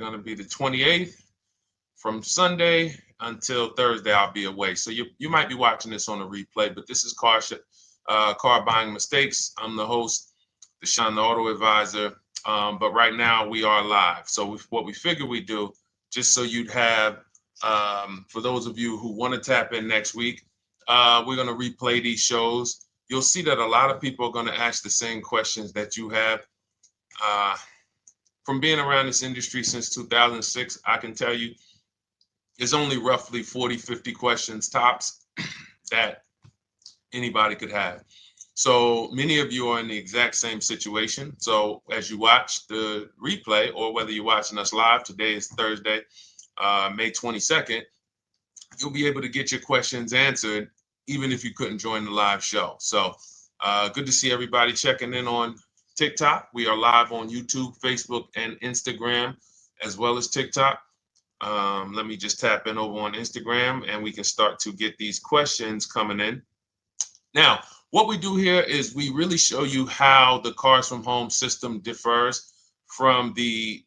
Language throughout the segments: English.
going to be the 28th. From Sunday until Thursday, I'll be away. So you might be watching this on a replay, but this is Car Buying Mistakes. I'm the host, Deshone the Auto Advisor. But right now we are live. So what we figured we'd do, just so you'd have, for those of you who want to tap in next week, we're going to replay these shows. You'll see that a lot of people are going to ask the same questions that you have. From being around this industry since 2006, I can tell you, there's only roughly 40, 50 questions tops that anybody could have. So many of you are in the exact same situation. So as you watch the replay, or whether you're watching us live, today is Thursday, May 22nd, you'll be able to get your questions answered, even if you couldn't join the live show. So good to see everybody checking in on TikTok. We are live on YouTube, Facebook, and Instagram, as well as TikTok. Let me just tap in over on Instagram and we can start to get these questions coming in. Now, what we do here is we really show you how the Cars from Home system differs from the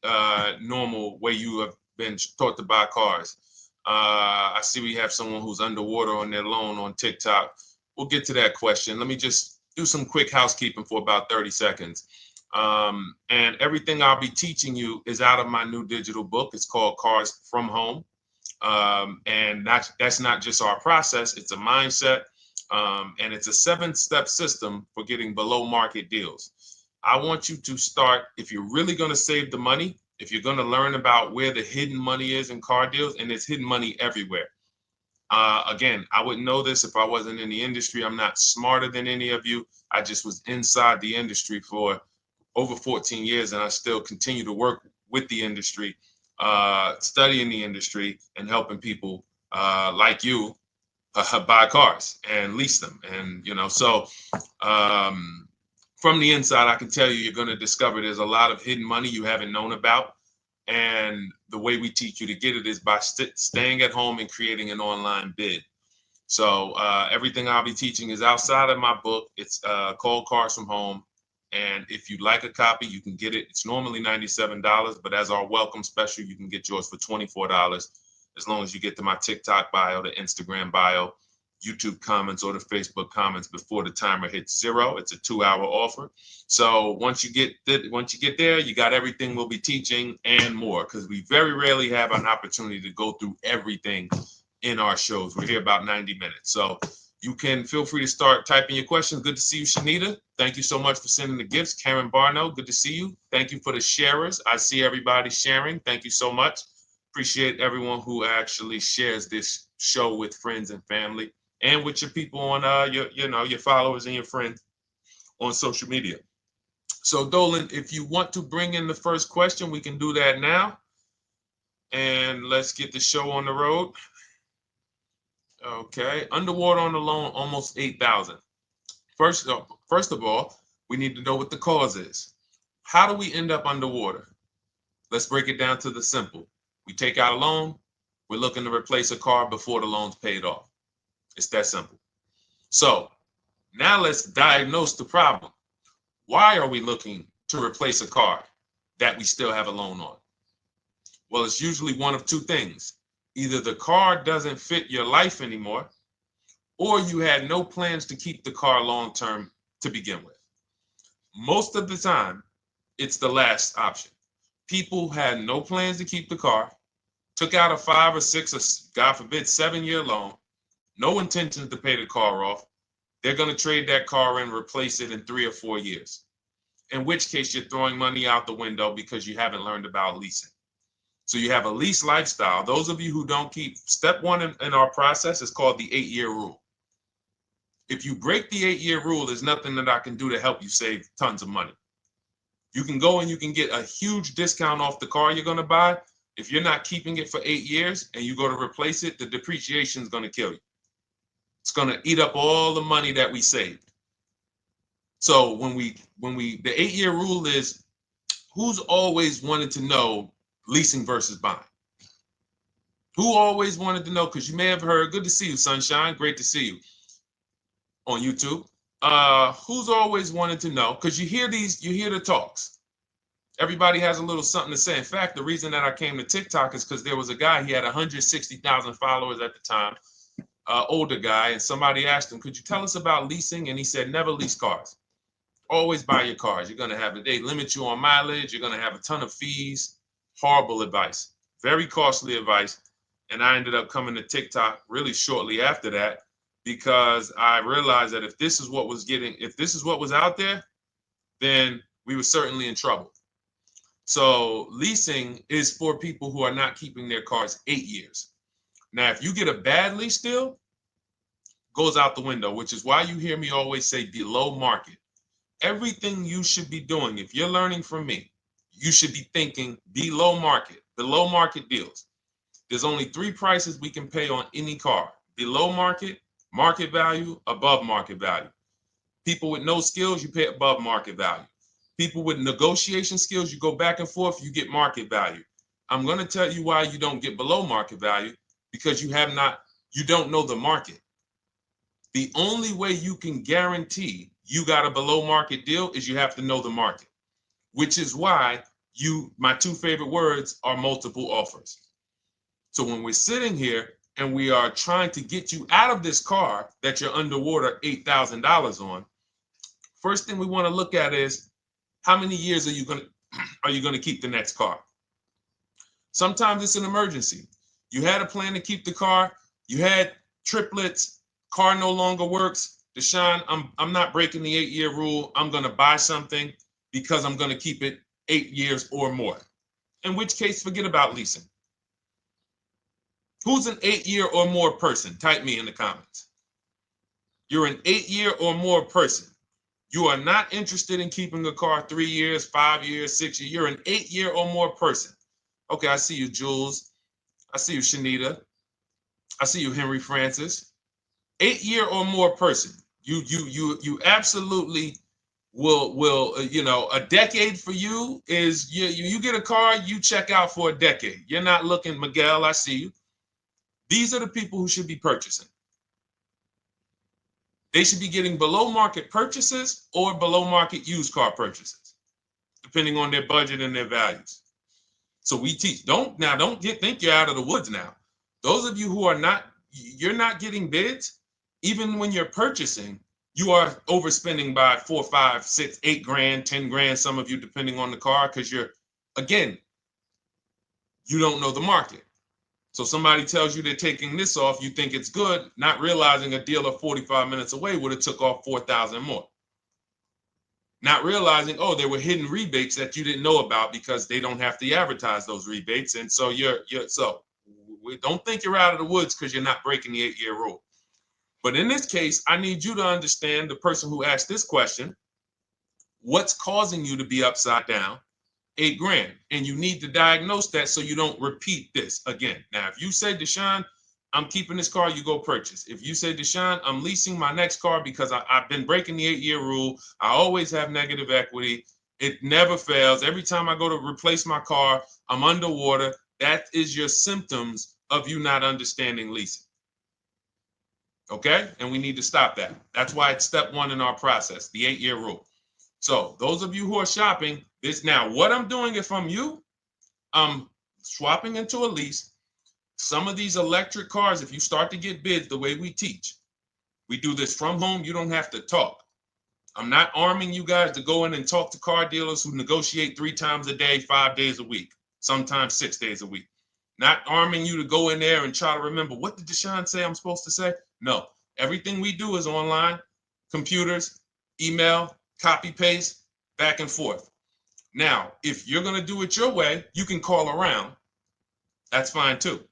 normal way you have been taught to buy cars. I see we have someone who's underwater on their loan on TikTok. We'll get to that question. Let me just do some quick housekeeping for about 30 seconds. And everything I'll be teaching you is out of my new digital book. It's called Cars from Home. And that's not just our process, it's a mindset. And it's a 7-step system for getting below market deals. I want you to start, if you're really going to save the money, if you're going to learn about where the hidden money is in car deals, and there's hidden money everywhere. Again, I wouldn't know this if I wasn't in the industry. I'm not smarter than any of you. I just was inside the industry for over 14 years, and I still continue to work with the industry, studying the industry and helping people like you buy cars and lease them. And, so from the inside, I can tell you, you're going to discover there's a lot of hidden money you haven't known about. And the way we teach you to get it is by staying at home and creating an online bid. So everything I'll be teaching is outside of my book. It's called Cars from Home. And if you'd like a copy, you can get it. It's normally $97, but as our welcome special, you can get yours for $24, as long as you get to my TikTok bio, the Instagram bio, YouTube comments, or the Facebook comments before the timer hits 0. It's a 2-hour offer. So once you get there, you got everything we'll be teaching and more, because we very rarely have an opportunity to go through everything in our shows. We're here about 90 minutes. So you can feel free to start typing your questions. Good to see you, Shanita. Thank you so much for sending the gifts. Karen Barno, good to see you. Thank you for the sharers. I see everybody sharing. Thank you so much. Appreciate everyone who actually shares this show with friends and family, and with your people on your followers and your friends on social media. So Dolan, if you want to bring in the first question, we can do that now. And let's get the show on the road. Okay, underwater on the loan, almost 8,000. First of all, we need to know what the cause is. How do we end up underwater? Let's break it down to the simple. We take out a loan, we're looking to replace a car before the loan's paid off. It's that simple. So now let's diagnose the problem. Why are we looking to replace a car that we still have a loan on? Well, it's usually one of two things. Either the car doesn't fit your life anymore, or you had no plans to keep the car long-term to begin with. Most of the time, it's the last option. People had no plans to keep the car, took out a 5 or 6 or God forbid 7-year loan, no intentions to pay the car off. They're going to trade that car in, replace it in 3 or 4 years. In which case you're throwing money out the window because you haven't learned about leasing. So you have a lease lifestyle. Those of you who don't keep, step 1 in our process is called the 8-year rule. If you break the 8-year rule, there's nothing that I can do to help you save tons of money. You can go and you can get a huge discount off the car you're going to buy. If you're not keeping it for 8 years and you go to replace it, the depreciation is going to kill you. It's going to eat up all the money that we saved. So the 8-year rule is, who's always wanted to know leasing versus buying? Who always wanted to know? Because you may have heard, good to see you, Sunshine. Great to see you on YouTube. Who's always wanted to know? Because you hear the talks. Everybody has a little something to say. In fact, the reason that I came to TikTok is because there was a guy, he had 160,000 followers at the time, older guy, and somebody asked him, could you tell us about leasing? And he said, never lease cars. Always buy your cars. You're going to have they limit you on mileage. You're going to have a ton of fees. Horrible advice. Very costly advice. And I ended up coming to TikTok really shortly after that because I realized that if this is what was out there, then we were certainly in trouble. So leasing is for people who are not keeping their cars 8 years. Now, if you get a bad lease deal, goes out the window, which is why you hear me always say below market. Everything you should be doing, if you're learning from me, you should be thinking below market deals. There's only 3 prices we can pay on any car: below market, market value, above market value. People with no skills, you pay above market value. People with negotiation skills, you go back and forth, you get market value. I'm going to tell you why you don't get below market value, because you don't know the market. The only way you can guarantee you got a below market deal is you have to know the market, which is why my 2 favorite words are multiple offers. So when we're sitting here and we are trying to get you out of this car that you're underwater $8,000 on, first thing we want to look at is how many years are you going to keep the next car? Sometimes it's an emergency. You had a plan to keep the car, you had triplets, car no longer works. Deshone, I'm not breaking the 8-year rule. I'm going to buy something because I'm going to keep it 8 years or more. In which case, forget about leasing. Who's an 8-year or more person? Type me in the comments. You're an 8-year or more person. You are not interested in keeping a car 3 years, 5 years, 6 years. You're an 8-year or more person. Okay, I see you, Jules. I see you, Shanita. I see you, Henry Francis. 8-year or more person. You absolutely will a decade for you is you get a car, you check out for a decade. You're not looking, Miguel, I see you. These are the people who should be purchasing. They should be getting below market purchases or below market used car purchases, depending on their budget and their values. So we teach, think you're out of the woods now. Those of you who you're not getting bids, even when you're purchasing, you are overspending by 4, 5, 6, 8 grand, 10 grand, some of you, depending on the car, because you don't know the market. So somebody tells you they're taking this off, you think it's good, not realizing a dealer 45 minutes away would have took off 4,000 more. Not realizing, there were hidden rebates that you didn't know about because they don't have to advertise those rebates. And so we don't think you're out of the woods because you're not breaking the 8-year rule. But in this case, I need you to understand, the person who asked this question, what's causing you to be upside down 8 grand? And you need to diagnose that so you don't repeat this again. Now, if you say, Deshone, I'm keeping this car, you go purchase. If you say, Deshone, I'm leasing my next car because I've been breaking the 8-year rule, I always have negative equity, it never fails. Every time I go to replace my car, I'm underwater. That is your symptoms of you not understanding leasing. Okay? And we need to stop that. That's why it's step 1 in our process, the 8-year rule. So those of you who are shopping this now, what I'm doing, if I'm you, I'm swapping into a lease. Some of these electric cars, if you start to get bids the way we teach, we do this from home. You don't have to talk. I'm not arming you guys to go in and talk to car dealers who negotiate 3 times a day, 5 days a week, sometimes 6 days a week. Not arming you to go in there and try to remember, what did Deshone say I'm supposed to say? No, everything we do is online, computers, email, copy, paste, back and forth. Now, if you're going to do it your way, you can call around. That's fine too.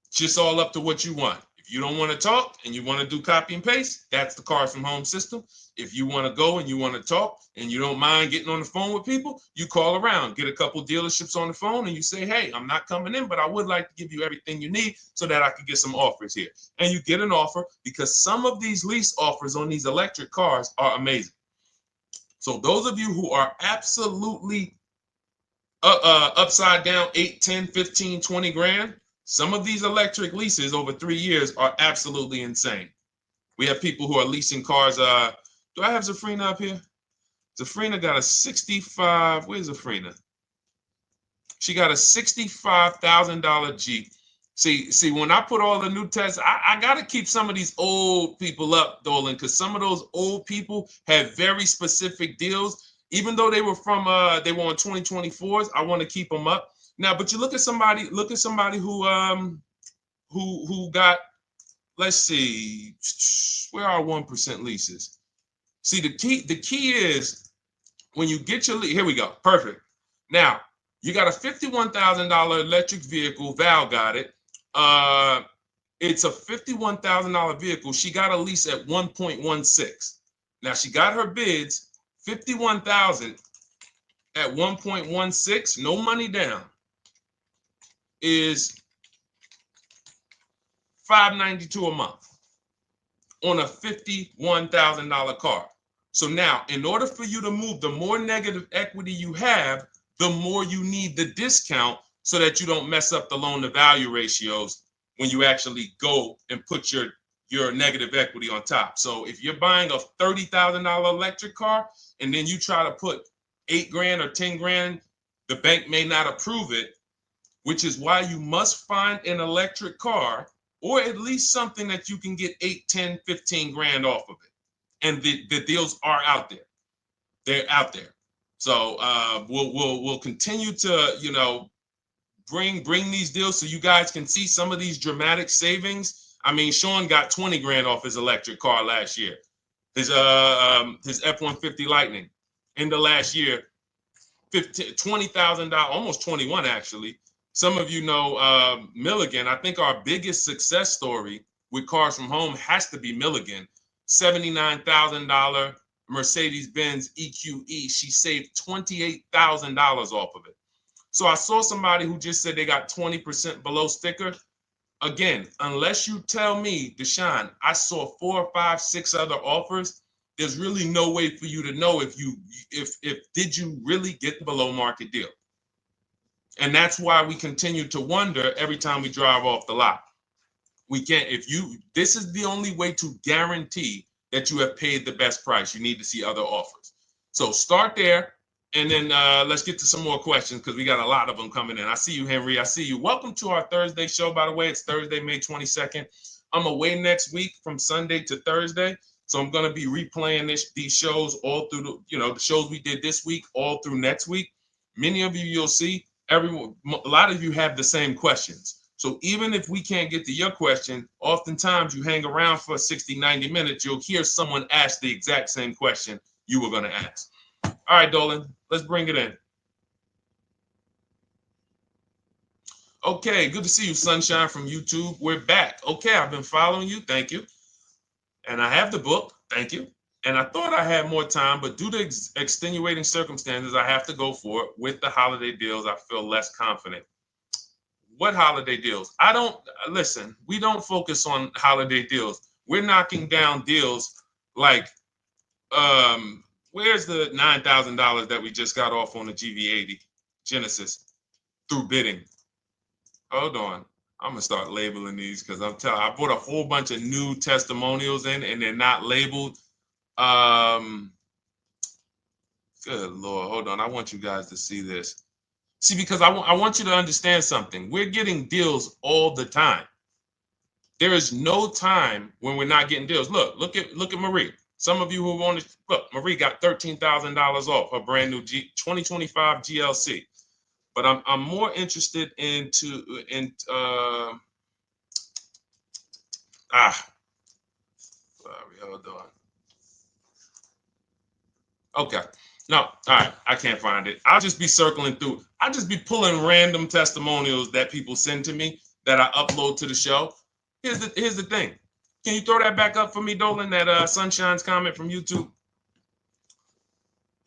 It's just all up to what you want. If you don't want to talk and you want to do copy and paste, that's the Cars from Home system. If you want to go and you want to talk and you don't mind getting on the phone with people, you call around, get a couple dealerships on the phone, and you say, hey, I'm not coming in, but I would like to give you everything you need so that I can get some offers here. And you get an offer, because some of these lease offers on these electric cars are amazing. So those of you who are absolutely upside down 8, 10, 15, 20 grand, some of these electric leases over 3 years are absolutely insane. We have people who are leasing cars. Do I have Zafrina up here? Zafrina got a 65. Where's Zafrina? She got a $65,000 Jeep. See, when I put all the new tests, I got to keep some of these old people up, Dolan, because some of those old people have very specific deals. Even though they were on 2024s, I want to keep them up. Now, but you look at somebody who got, let's see, where are 1% leases? See, the key is when you get your lease, here we go, perfect. Now, you got a $51,000 electric vehicle, Val got it. It's a $51,000 vehicle. She got a lease at 1.16. Now she got her bids, 51,000 at 1.16, no money down, is $592 a month on a $51,000 car. So now, in order for you to move, the more negative equity you have, the more you need the discount so that you don't mess up the loan to value ratios when you actually go and put your negative equity on top. So if you're buying a $30,000 electric car and then you try to put $8,000 or $10,000, the bank may not approve it, which is why you must find an electric car or at least something that you can get 8, 10, 15 grand off of it. And the deals are out there. They're out there. So we'll continue to, bring these deals so you guys can see some of these dramatic savings. I mean, Sean got 20 grand off his electric car last year. His F-150 Lightning in the last year, $20,000, almost 21 actually. Some of you know Milligan. I think our biggest success story with Cars from Home has to be Milligan. $79,000 Mercedes-Benz EQE. She saved $28,000 off of it. So I saw somebody who just said they got 20% below sticker. Again, unless you tell me, Deshone, I saw 4, 5, 6 other offers, there's really no way for you to know if did you really get the below market deal. And that's why we continue to wonder every time we drive off the lot. We can't, this is the only way to guarantee that you have paid the best price. You need to see other offers. So start there. And then let's get to some more questions because we got a lot of them coming in. I see you, Henry. I see you. Welcome to our Thursday show, by the way. It's Thursday, May 22nd. I'm away next week from Sunday to Thursday. So I'm going to be replaying these shows all through, the shows we did this week, all through next week. Many of you, you'll see, a lot of you have the same questions. So even if we can't get to your question, oftentimes you hang around for 60, 90 minutes, you'll hear someone ask the exact same question you were going to ask. All right, Dolan, let's bring it in. Okay, good to see you, Sunshine from YouTube. We're back. Okay, I've been following you. Thank you. And I have the book. Thank you. And I thought I had more time, but due to extenuating circumstances, I have to go for it. With the holiday deals, I feel less confident. What holiday deals? Listen, we don't focus on holiday deals. We're knocking down deals like, where's the $9,000 that we just got off on the GV80 Genesis through bidding? Hold on. I'm going to start labeling these because I bought a whole bunch of new testimonials in and they're not labeled. Good Lord. Hold on. I want you guys to see this. See, because I want you to understand something. We're getting deals all the time. There is no time when we're not getting deals. Look at Marie. Some of you who want to look, Marie got $13,000 off her brand new 2025 GLC. But I'm more interested sorry, hold on. Okay. No, all right, I can't find it. I'll just be circling through. I'll just be pulling random testimonials that people send to me that I upload to the show. Here's the thing. Can you throw that back up for me, Dolan, that Sunshine's comment from YouTube?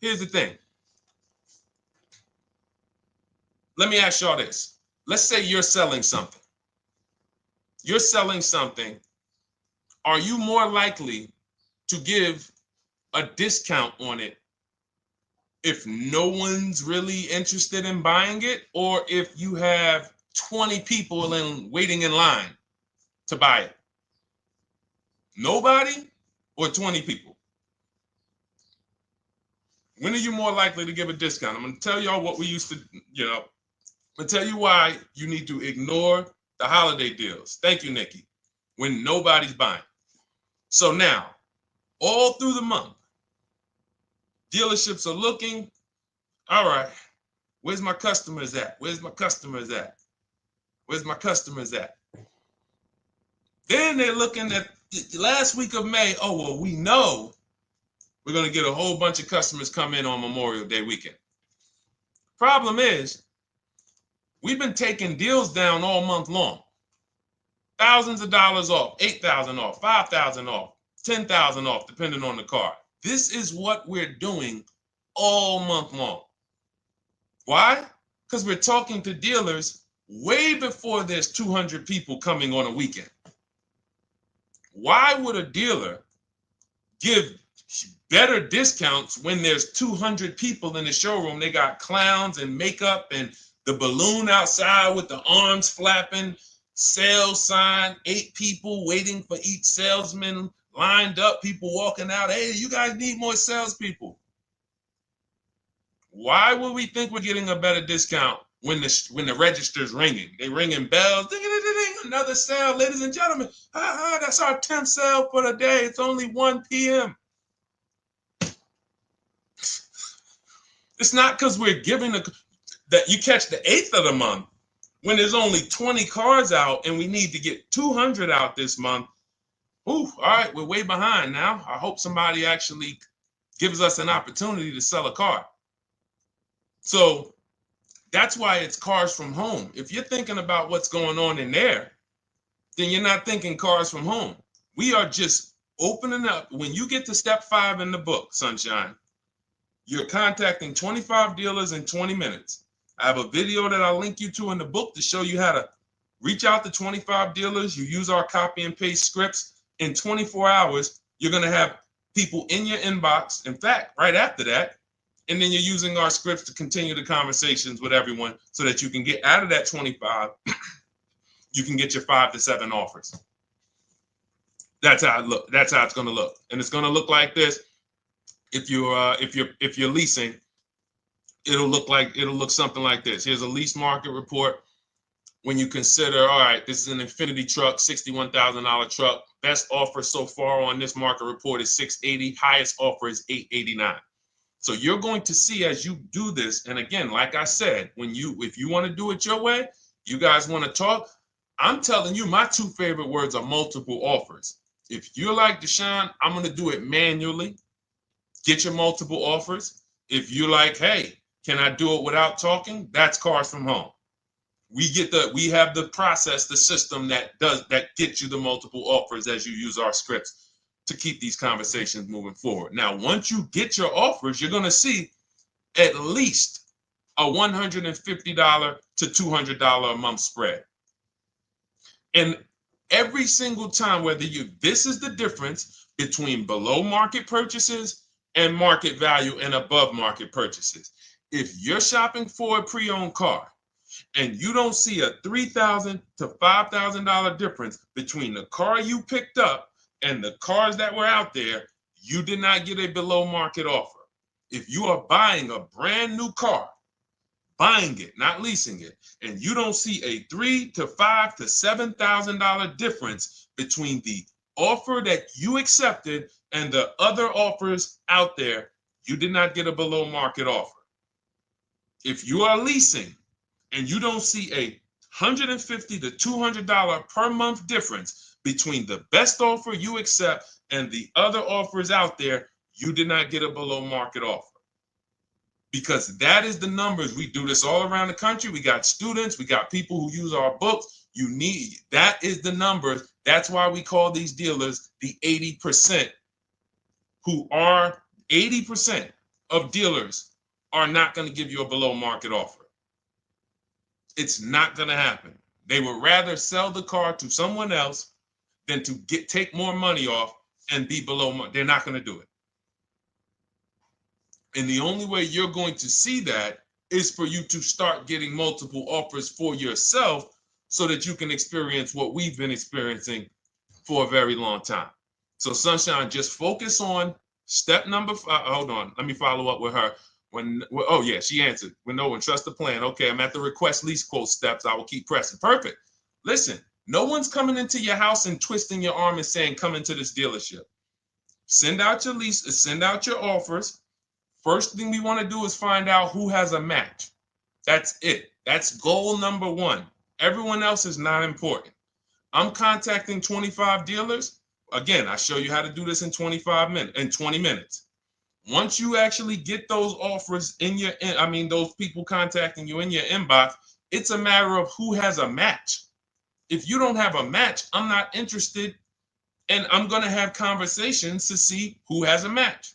Here's the thing. Let me ask y'all this. Let's say you're selling something. You're selling something. Are you more likely to give a discount on it if no one's really interested in buying it, or if you have 20 people waiting in line to buy it? Nobody or 20 people? When are you more likely to give a discount? I'm going to tell y'all what we used to, I'm going to tell you why you need to ignore the holiday deals. Thank you, Nikki. When nobody's buying. So now, all through the month, dealerships are looking, all right, where's my customers at? Where's my customers at? Where's my customers at? Then they're looking at the last week of May. Oh, well, we know we're going to get a whole bunch of customers come in on Memorial Day weekend. Problem is, we've been taking deals down all month long. Thousands of dollars off, 8,000 off, 5,000 off, 10,000 off, depending on the car. This is what we're doing all month long. Why? Because we're talking to dealers way before there's 200 people coming on a weekend. Why would a dealer give better discounts when there's 200 people in the showroom? They got clowns and makeup and the balloon outside with the arms flapping, sales sign, 8 people waiting for each salesman lined up, people walking out. Hey, you guys need more salespeople. Why would we think we're getting a better discount when the register's ringing? They ringing bells, ding, ding, ding, ding, another sale, ladies and gentlemen. That's our 10th sale for the day. It's only 1 p.m. It's not because we're giving that you catch the 8th of the month when there's only 20 cars out and we need to get 200 out this month. Ooh, all right, we're way behind now. I hope somebody actually gives us an opportunity to sell a car. So that's why it's cars from home. If you're thinking about what's going on in there, then you're not thinking cars from home. We are just opening up. When you get to step 5 in the book, Sunshine, you're contacting 25 dealers in 20 minutes. I have a video that I'll link you to in the book to show you how to reach out to 25 dealers. You use our copy and paste scripts. In 24 hours, you're going to have people in your inbox. In fact, right after that, and then you're using our scripts to continue the conversations with everyone so that you can get out of that 25, you can get your 5 to 7 offers. That's how it look. That's how it's going to look. And it's going to look like this. If you're leasing, it'll look something like this. Here's a lease market report. When you consider, all right, this is an Infinity truck, $61,000 truck. Best offer so far on this market report is $680. Highest offer is $889. So you're going to see as you do this, and again, like I said, if you want to do it your way, you guys want to talk, I'm telling you, my 2 favorite words are multiple offers. If you're like Deshone, I'm going to do it manually. Get your multiple offers. If you're like, hey, can I do it without talking? That's cars from home. We have the process, the system that gets you the multiple offers as you use our scripts to keep these conversations moving forward. Now, once you get your offers, you're going to see at least a $150 to $200 a month spread. And every single time, this is the difference between below market purchases and market value and above market purchases. If you're shopping for a pre-owned car and you don't see a $3,000 to $5,000 difference between the car you picked up and the cars that were out there, you did not get a below market offer. If you are buying a brand new car, buying it, not leasing it, and you don't see a $3,000 to $5,000 to $7,000 difference between the offer that you accepted and the other offers out there, you did not get a below market offer. If you are leasing and you don't see a $150 to $200 per month difference between the best offer you accept and the other offers out there, you did not get a below market offer. Because that is the numbers. We do this all around the country. We got students, we got people who use our books. That is the numbers. That's why we call these dealers the 80%, who are 80% of dealers are not going to give you a below market offer. It's not going to happen. They would rather sell the car to someone else than to take more money off and be below market. They're not going to do it. And the only way you're going to see that is for you to start getting multiple offers for yourself so that you can experience what we've been experiencing for a very long time. So Sunshine, just focus on Step number 5. Hold on. Let me follow up with her. Oh yeah, she answered. When trust the plan. Okay, I'm at the request lease quote steps. I will keep pressing. Perfect. Listen, no one's coming into your house and twisting your arm and saying, come into this dealership. Send out your lease, send out your offers. First thing we want to do is find out who has a match. That's it. That's goal number 1. Everyone else is not important. I'm contacting 25 dealers. Again, I show you how to do this in 20 minutes. Once you actually get those offers those people contacting you in your inbox, it's a matter of who has a match. If you don't have a match, I'm not interested, and I'm going to have conversations to see who has a match.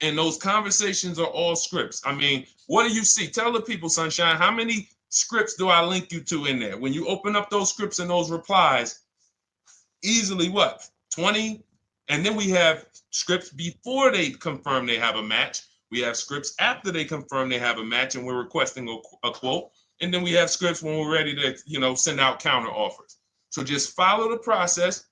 And those conversations are all scripts. I mean, what do you see? Tell the people, Sunshine, how many scripts do I link you to in there? When you open up those scripts and those replies, easily what? 20? And then we have scripts before they confirm they have a match. We have scripts after they confirm they have a match and we're requesting a quote. And then we have scripts when we're ready to, send out counter offers. So just follow the process.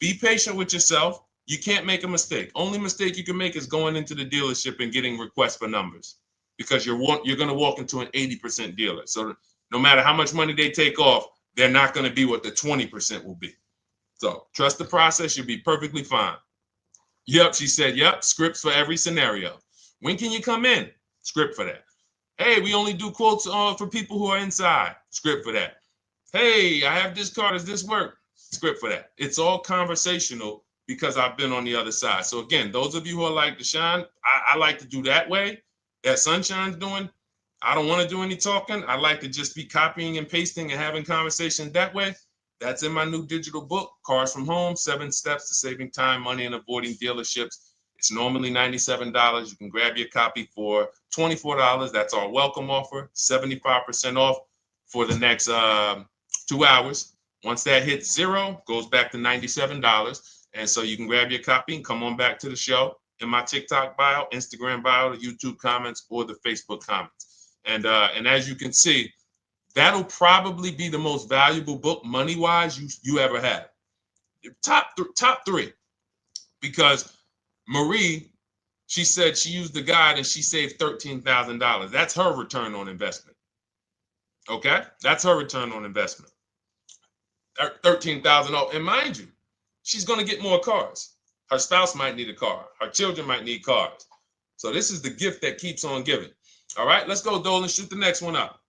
Be patient with yourself. You can't make a mistake. Only mistake you can make is going into the dealership and getting requests for numbers, because you're going to walk into an 80% dealer. So no matter how much money they take off, they're not going to be what the 20% will be. So trust the process. You'll be perfectly fine. Yep, she said, yep, scripts for every scenario. When can you come in? Script for that. Hey, we only do quotes for people who are inside. Script for that. Hey, I have this car. Does this work? Script for that. It's all conversational because I've been on the other side. So again, those of you who are like Deshone, I like to do that way, that Sunshine's doing. I don't want to do any talking. I like to just be copying and pasting and having conversations that way. That's in my new digital book, Cars from Home, 7 Steps to Saving Time, Money, and Avoiding Dealerships. It's normally $97. You can grab your copy for $24. That's our welcome offer, 75% off for the next 2 hours. Once that hits 0, goes back to $97. And so you can grab your copy and come on back to the show in my TikTok bio, Instagram bio, the YouTube comments, or the Facebook comments. And as you can see, that'll probably be the most valuable book money-wise you ever have. Top 3. Because Marie, she said she used the guide and she saved $13,000. That's her return on investment. Okay? That's her return on investment. $13,000. And mind you, she's going to get more cars. Her spouse might need a car. Her children might need cars. So this is the gift that keeps on giving. All right, let's go, Dolan. Shoot the next one up.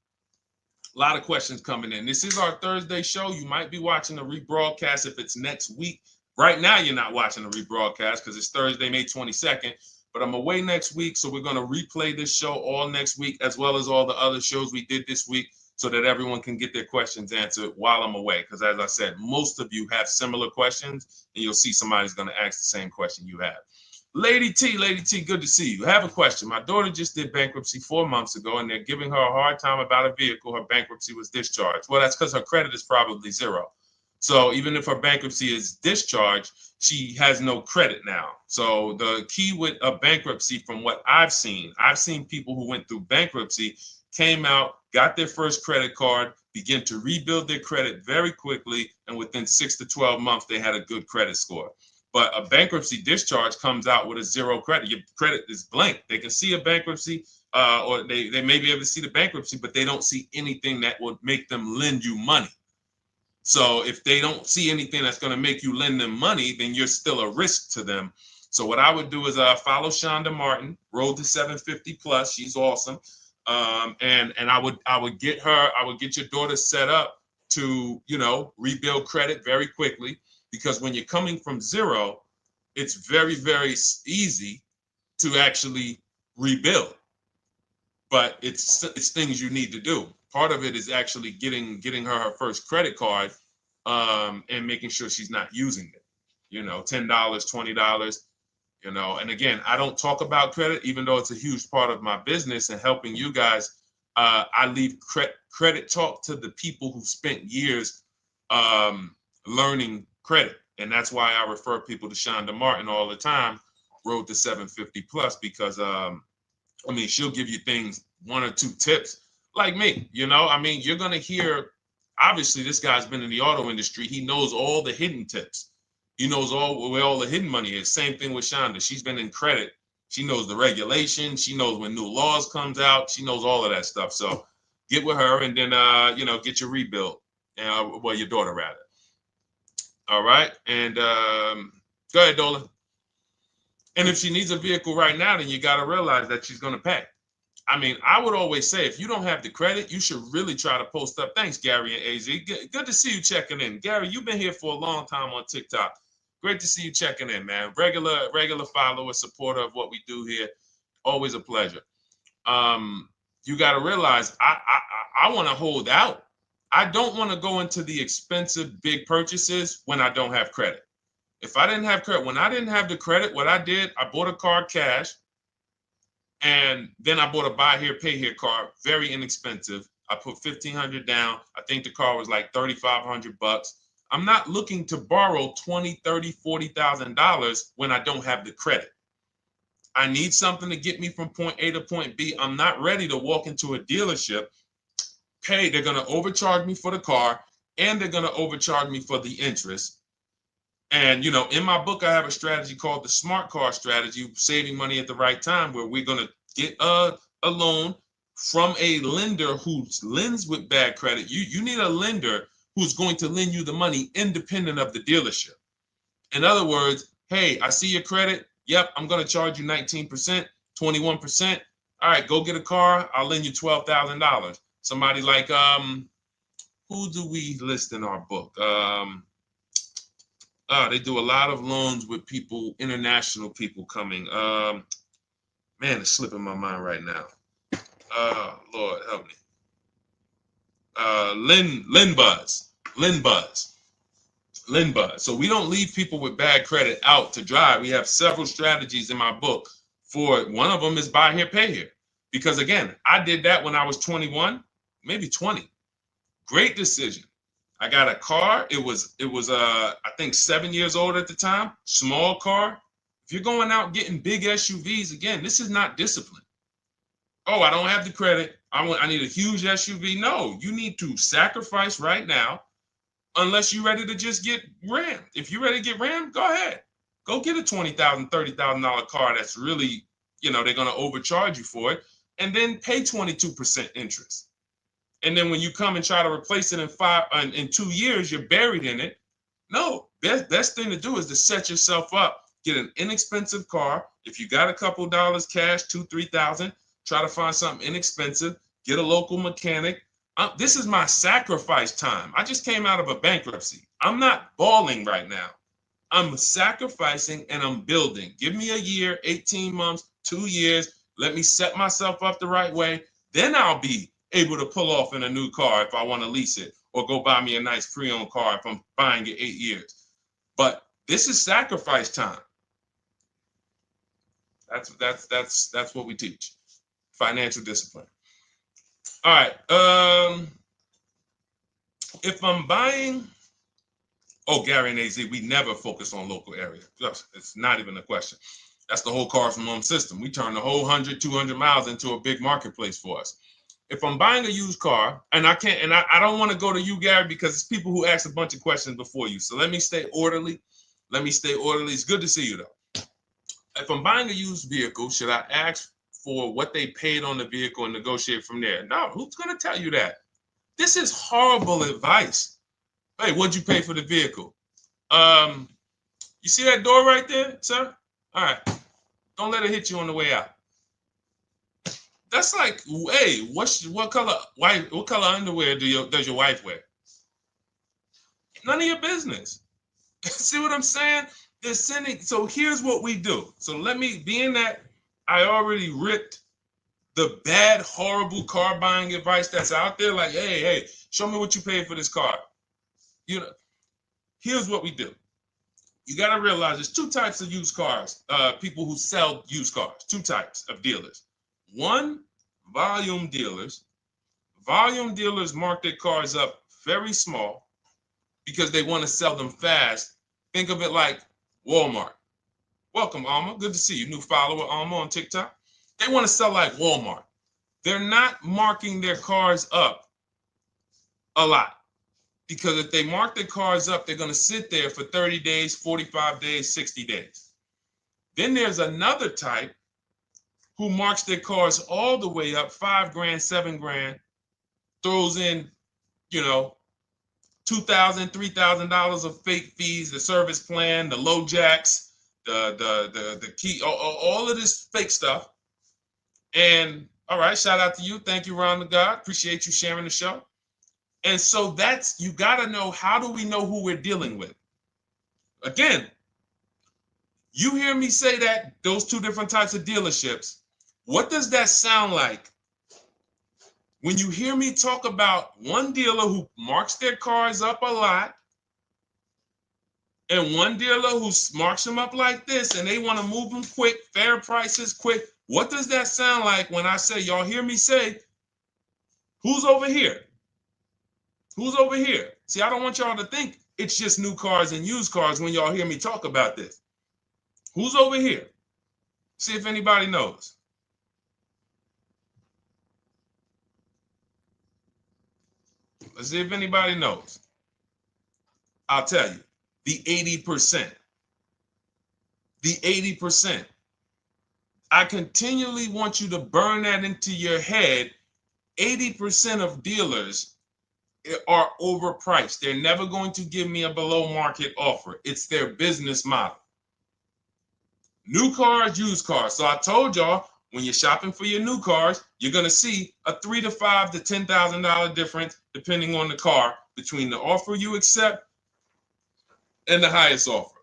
A lot of questions coming in. This is our Thursday show. You might be watching the rebroadcast if it's next week. Right now, you're not watching the rebroadcast because it's Thursday, May 22nd. But I'm away next week, so we're going to replay this show all next week, as well as all the other shows we did this week, so that everyone can get their questions answered while I'm away. Because as I said, most of you have similar questions, and you'll see somebody's going to ask the same question you have. Lady T, good to see you. I have a question. My daughter just did bankruptcy 4 months ago, and they're giving her a hard time about a vehicle. Her bankruptcy was discharged. Well, that's because her credit is probably 0. So even if her bankruptcy is discharged, she has no credit now. So the key with a bankruptcy, from what I've seen people who went through bankruptcy, came out, got their first credit card, began to rebuild their credit very quickly, and within 6 to 12 months, they had a good credit score. But a bankruptcy discharge comes out with a 0 credit. Your credit is blank. They can see a bankruptcy, or they may be able to see the bankruptcy, but they don't see anything that would make them lend you money. So if they don't see anything that's going to make you lend them money, then you're still a risk to them. So what I would do is follow Shonda Martin, Road to 750 Plus. She's awesome. And I would get your daughter set up to, rebuild credit very quickly, because when you're coming from 0, it's very, very easy to actually rebuild. But it's things you need to do. Part of it is actually getting her first credit card, and making sure she's not using it. $10, $20. And again, I don't talk about credit, even though it's a huge part of my business and helping you guys. I leave credit talk to the people who spent years learning credit. And that's why I refer people to Shonda Martin all the time, Road to 750 Plus, because she'll give you things, 1 or 2 tips, like me. You're going to hear, obviously this guy's been in the auto industry. He knows all the hidden tips, He knows where all the hidden money is. Same thing with Shonda. She's been in credit. She knows the regulation. She knows when new laws comes out. She knows all of that stuff. So get with her and then, get your rebuild. Well, your daughter rather. All right. And go ahead, Dolan. And if she needs a vehicle right now, then you got to realize that she's going to pay. I mean, I would always say if you don't have the credit, you should really try to post up. Thanks, Gary and AZ. Good to see you checking in. Gary, you've been here for a long time on TikTok. Great to see you checking in, man. Regular follower, supporter of what we do here. Always a pleasure. You got to realize I want to hold out. I don't want to go into the expensive big purchases when I don't have credit. If I didn't have credit, when I didn't have the credit, what I did, I bought a car cash, and then I bought a buy here, pay here card, very inexpensive. I put $1,500 down. I think the car was like $3,500. I'm not looking to borrow $20,000, $30,000, $40,000 when I don't have the credit. I need something to get me from point A to point B. I'm not ready to walk into a dealership, pay. They're going to overcharge me for the car, and they're going to overcharge me for the interest. And, in my book, I have a strategy called the smart car strategy, saving money at the right time, where we're going to get a loan from a lender who lends with bad credit. You need a lender who's going to lend you the money independent of the dealership. In other words, hey, I see your credit. Yep, I'm going to charge you 19%, 21%. All right, go get a car. I'll lend you $12,000. Somebody like, who do we list in our book? They do a lot of loans with people, international people coming. Man, it's slipping my mind right now. Lord help me. Linbuzz. So we don't leave people with bad credit out to dry. We have several strategies in my book for it. One of them is buy here, pay here. Because again, I did that when I was 21, maybe 20. Great decision. I got a car. It was I think 7 years old at the time. Small car. If you're going out getting big SUVs, again, this is not discipline. Oh, I don't have the credit. I need a huge SUV. No, you need to sacrifice right now, unless you're ready to just get rammed. If you're ready to get rammed, go ahead. Go get a $20,000, $30,000 car that's really, they're going to overcharge you for it, and then pay 22% interest. And then when you come and try to replace it in 2 years, you're buried in it. No, best thing to do is to set yourself up. Get an inexpensive car. If you got a couple dollars cash, $2,000, $3,000, try to find something inexpensive. Get a local mechanic. This is my sacrifice time. I just came out of a bankruptcy. I'm not balling right now. I'm sacrificing and I'm building. Give me a year, 18 months, 2 years. Let me set myself up the right way. Then I'll be able to pull off in a new car if I want to lease it, or go buy me a nice pre-owned car if I'm buying it 8 years. But this is sacrifice time. That's what we teach. Financial discipline. All right. If I'm buying, Gary and AZ, we never focus on local area. It's not even a question. That's the whole car from home system. We turn the whole 100, 200 miles into a big marketplace for us. If I'm buying a used car, and I can't, and I don't want to go to you, Gary, because it's people who ask a bunch of questions before you. So let me stay orderly. It's good to see you, though. If I'm buying a used vehicle, should I ask for what they paid on the vehicle and negotiate from there? No, who's going to tell you that? This is horrible advice. Hey, what'd you pay for the vehicle? You see that door right there, sir? All right. Don't let it hit you on the way out. That's like, hey, what color underwear does your wife wear? None of your business. See what I'm saying? They're sending. So here's what we do. So let me, being that I already ripped the bad, horrible car buying advice that's out there, like, hey, show me what you paid for this car. Here's what we do. You got to realize there's two types of used cars, people who sell used cars, two types of dealers. One, volume dealers. Volume dealers mark their cars up very small because they want to sell them fast. Think of it like Walmart. Welcome, Alma. Good to see you. New follower, Alma, on TikTok. They want to sell like Walmart. They're not marking their cars up a lot. Because if they mark their cars up, they're going to sit there for 30 days, 45 days, 60 days. Then there's another type who marks their cars all the way up, 5 grand, 7 grand, throws in, you know, $2,000, $3,000 of fake fees, the service plan, the low jacks, the key, all of this fake stuff. And all right, shout out to you. Thank you, Ron the God. Appreciate you sharing the show. And so that's, you got to know, how do we know who we're dealing with? Again, you hear me say that, those two different types of dealerships. What does that sound like when you hear me talk about one dealer who marks their cars up a lot and one dealer who marks them up like this and they want to move them quick, fair prices, quick? What does that sound like when I say, y'all hear me say, who's over here? Who's over here? See, I don't want y'all to think it's just new cars and used cars when y'all hear me talk about this. Who's over here? See if anybody knows. Let's see if anybody knows. I'll tell you, the 80%. The 80%. I continually want you to burn that into your head. 80% of dealers are overpriced. They're never going to give me a below market offer. It's their business model. New cars, used cars. So I told y'all, when you're shopping for your new cars, you're going to see a $3,000 to $5,000 to $10,000 difference, depending on the car, between the offer you accept and the highest offer.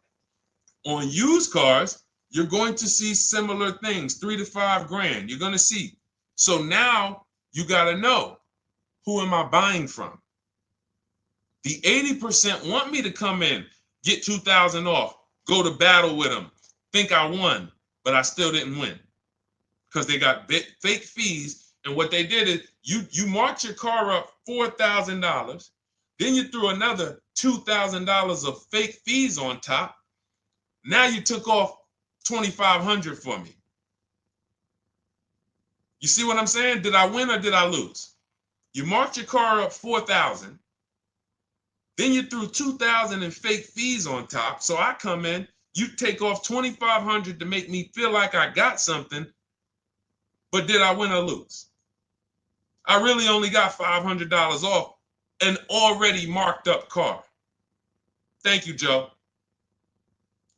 On used cars, you're going to see similar things, 3 to 5 grand. You're going to see. So now you got to know, who am I buying from? The 80% want me to come in, get 2,000 off, go to battle with them, think I won, but I still didn't win because they got fake fees. And what they did is you marked your car up $4,000, then you threw another $2,000 of fake fees on top. Now you took off $2,500 for me. You see what I'm saying? Did I win or did I lose? You marked your car up $4,000. Then you threw $2,000 in fake fees on top. So I come in, you take off $2,500 to make me feel like I got something. But did I win or lose? I really only got $500 off an already marked up car. Thank you, Joe.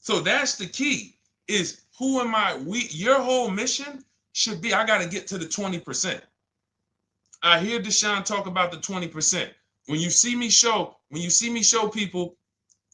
So that's the key, is who am I? Your whole mission should be, I got to get to the 20%. I hear Deshone talk about the 20%. When you see me show people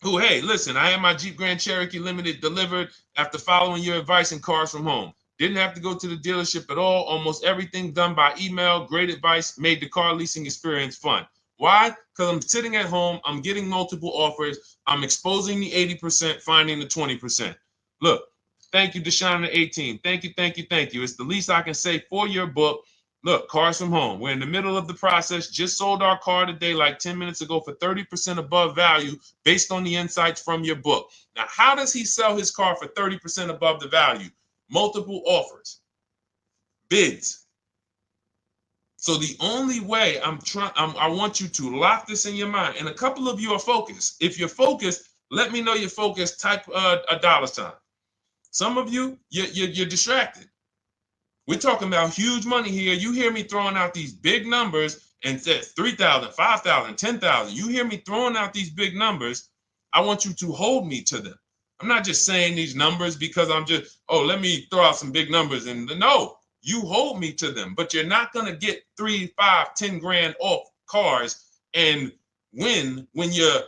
who, hey, listen, I had my Jeep Grand Cherokee Limited delivered after following your advice and cars from home. Didn't have to go to the dealership at all. Almost everything done by email. Great advice. Made the car leasing experience fun. Why? Because I'm sitting at home. I'm getting multiple offers. I'm exposing the 80%, finding the 20%. Look, thank you, Deshone the 18. Thank you, thank you, thank you. It's the least I can say for your book. Look, cars from home. We're in the middle of the process. Just sold our car today, like 10 minutes ago, for 30% above value based on the insights from your book. Now, how does he sell his car for 30% above the value? Multiple offers, bids. So the only way I want you to lock this in your mind. And a couple of you are focused. If you're focused, let me know you're focused. Type a $sign. Some of you, you're distracted. We're talking about huge money here. You hear me throwing out these big numbers and said 3,000, 5,000, 10,000. You hear me throwing out these big numbers. I want you to hold me to them. I'm not just saying these numbers because I'm just, let me throw out some big numbers. And no, you hold me to them, but you're not going to get 3, 5, 10 grand off cars and win when you're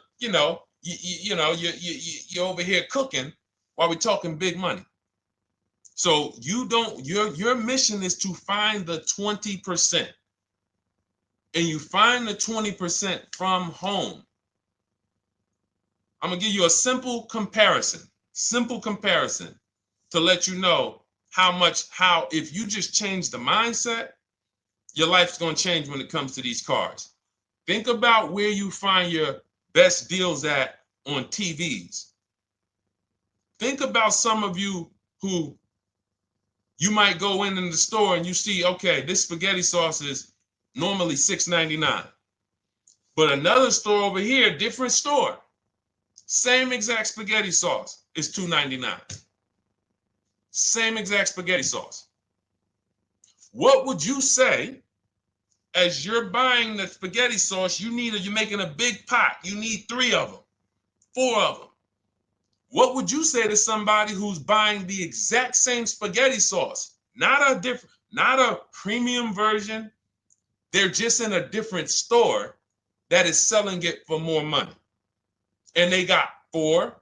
over here cooking while we're talking big money. So your mission is to find the 20%. And you find the 20% from home. I'm going to give you a simple comparison to let you know how if you just change the mindset, your life's going to change when it comes to these cars. Think about where you find your best deals at on TVs. Think about some of you who you might go in the store and you see, okay, this spaghetti sauce is normally $6.99. But another store over here, different store, same exact spaghetti sauce is $2.99. Same exact spaghetti sauce. What would you say as you're buying the spaghetti sauce? You're making a big pot. You need 3 of them, 4 of them. What would you say to somebody who's buying the exact same spaghetti sauce? Not a premium version. They're just in a different store that is selling it for more money. And they got 4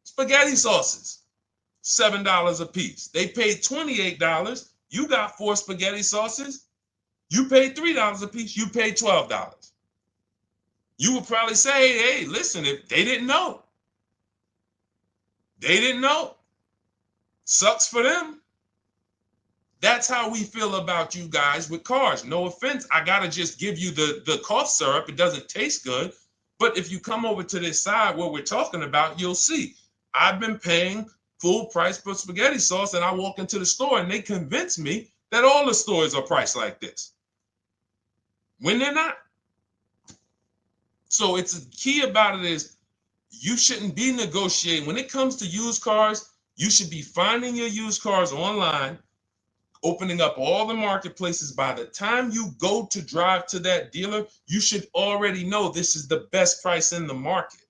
spaghetti sauces, $7 a piece. They paid $28. You got 4 spaghetti sauces. You paid $3 a piece. You paid $12. You would probably say, hey, listen, if they didn't know. They didn't know. Sucks for them. That's how we feel about you guys with cars. No offense. I got to just give you the cough syrup. It doesn't taste good. But if you come over to this side where we're talking about, you'll see. I've been paying full price for spaghetti sauce, and I walk into the store and they convince me that all the stores are priced like this, when they're not. So it's the key about it is you shouldn't be negotiating. When it comes to used cars, you should be finding your used cars online, opening up all the marketplaces. By the time you go to drive to that dealer, you should already know this is the best price in the market.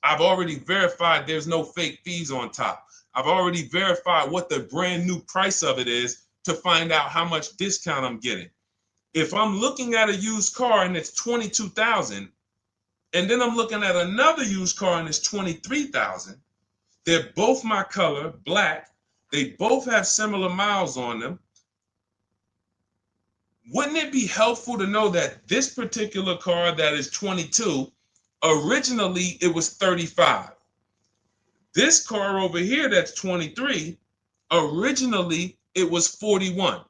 I've already verified there's no fake fees on top. I've already verified what the brand new price of it is to find out how much discount I'm getting. If I'm looking at a used car and it's $22,000, and then I'm looking at another used car and it's $23,000, they're both my color, black. They both have similar miles on them. Wouldn't it be helpful to know that this particular car that is 22, originally it was 35. This car over here that's 23, originally it was 41.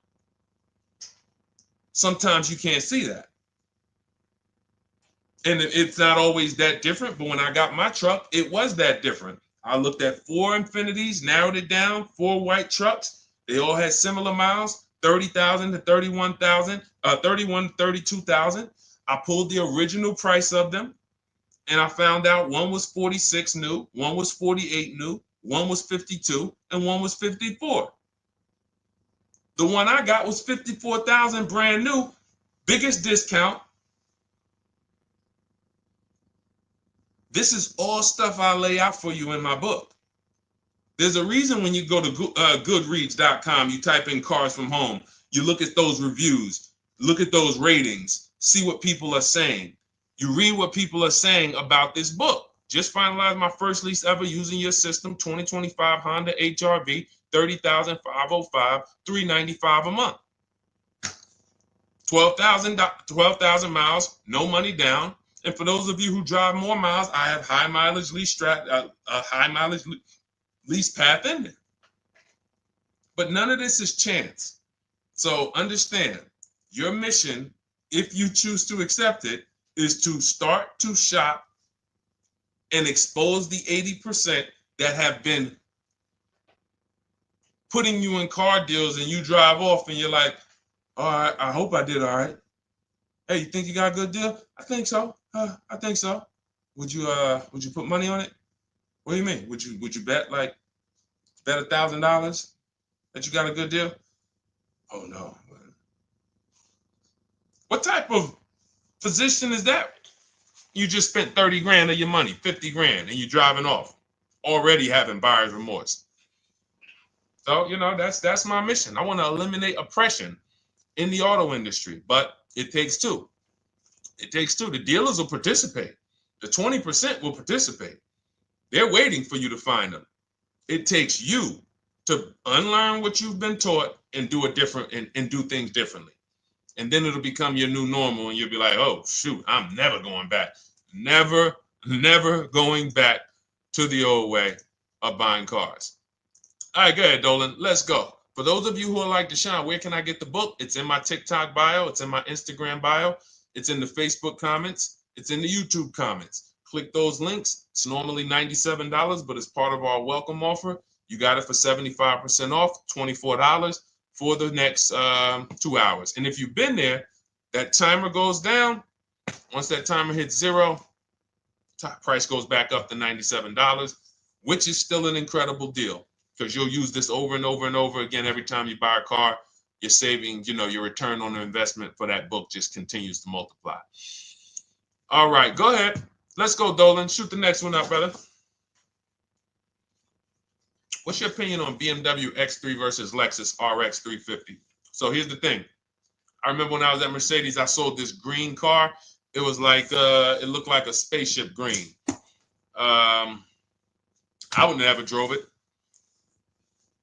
Sometimes you can't see that. And it's not always that different, but when I got my truck, it was that different. I looked at 4 Infinities, narrowed it down, 4 white trucks. They all had similar miles, 30,000 to 31,000, 31 to 32,000. I pulled the original price of them, and I found out one was 46 new, one was 48 new, one was 52, and one was 54. The one I got was 54,000 brand new, biggest discount. This is all stuff I lay out for you in my book. There's a reason when you go to Goodreads.com, you type in cars from home, you look at those reviews, look at those ratings, see what people are saying. You read what people are saying about this book. Just finalized my first lease ever using your system, 2025 Honda HR-V, 30,505, $395 a month. 12,000 miles, no money down. And for those of you who drive more miles, I have high mileage lease lease path in there. But none of this is chance. So understand, your mission, if you choose to accept it, is to start to shop and expose the 80% that have been putting you in car deals, and you drive off and you're like, all right, I hope I did all right. Hey, you think you got a good deal? I think so. I think so. Would you put money on it? What do you mean? Would you bet $1,000 that you got a good deal? Oh no. What type of position is that? You just spent 30 grand of your money, 50 grand, and you're driving off, already having buyer's remorse. So, that's my mission. I want to eliminate oppression in the auto industry, but it takes two. It takes two. The dealers will participate. The 20% will participate. They're waiting for you to find them. It takes you to unlearn what you've been taught and do it different and do things differently. And then it'll become your new normal, and you'll be like, oh, shoot, I'm never going back. Never going back to the old way of buying cars. All right, go ahead, Dolan. Let's go. For those of you who are like Deshone, where can I get the book? It's in my TikTok bio. It's in my Instagram bio. It's in the Facebook comments. It's in the YouTube comments. Click those links. It's normally $97, but it's part of our welcome offer. You got it for 75% off, $24 for the next 2 hours. And if you've been there, that timer goes down, Once that timer hits 0, price goes back up to $97, which is still an incredible deal because you'll use this over and over and over again every time you buy a car. You're saving, your return on the investment for that book just continues to multiply. All right, go ahead. Let's go, Dolan. Shoot the next one up, brother. What's your opinion on BMW X3 versus Lexus RX 350? So here's the thing. I remember when I was at Mercedes, I sold this green car. It was like, it looked like a spaceship green. I would never drove it.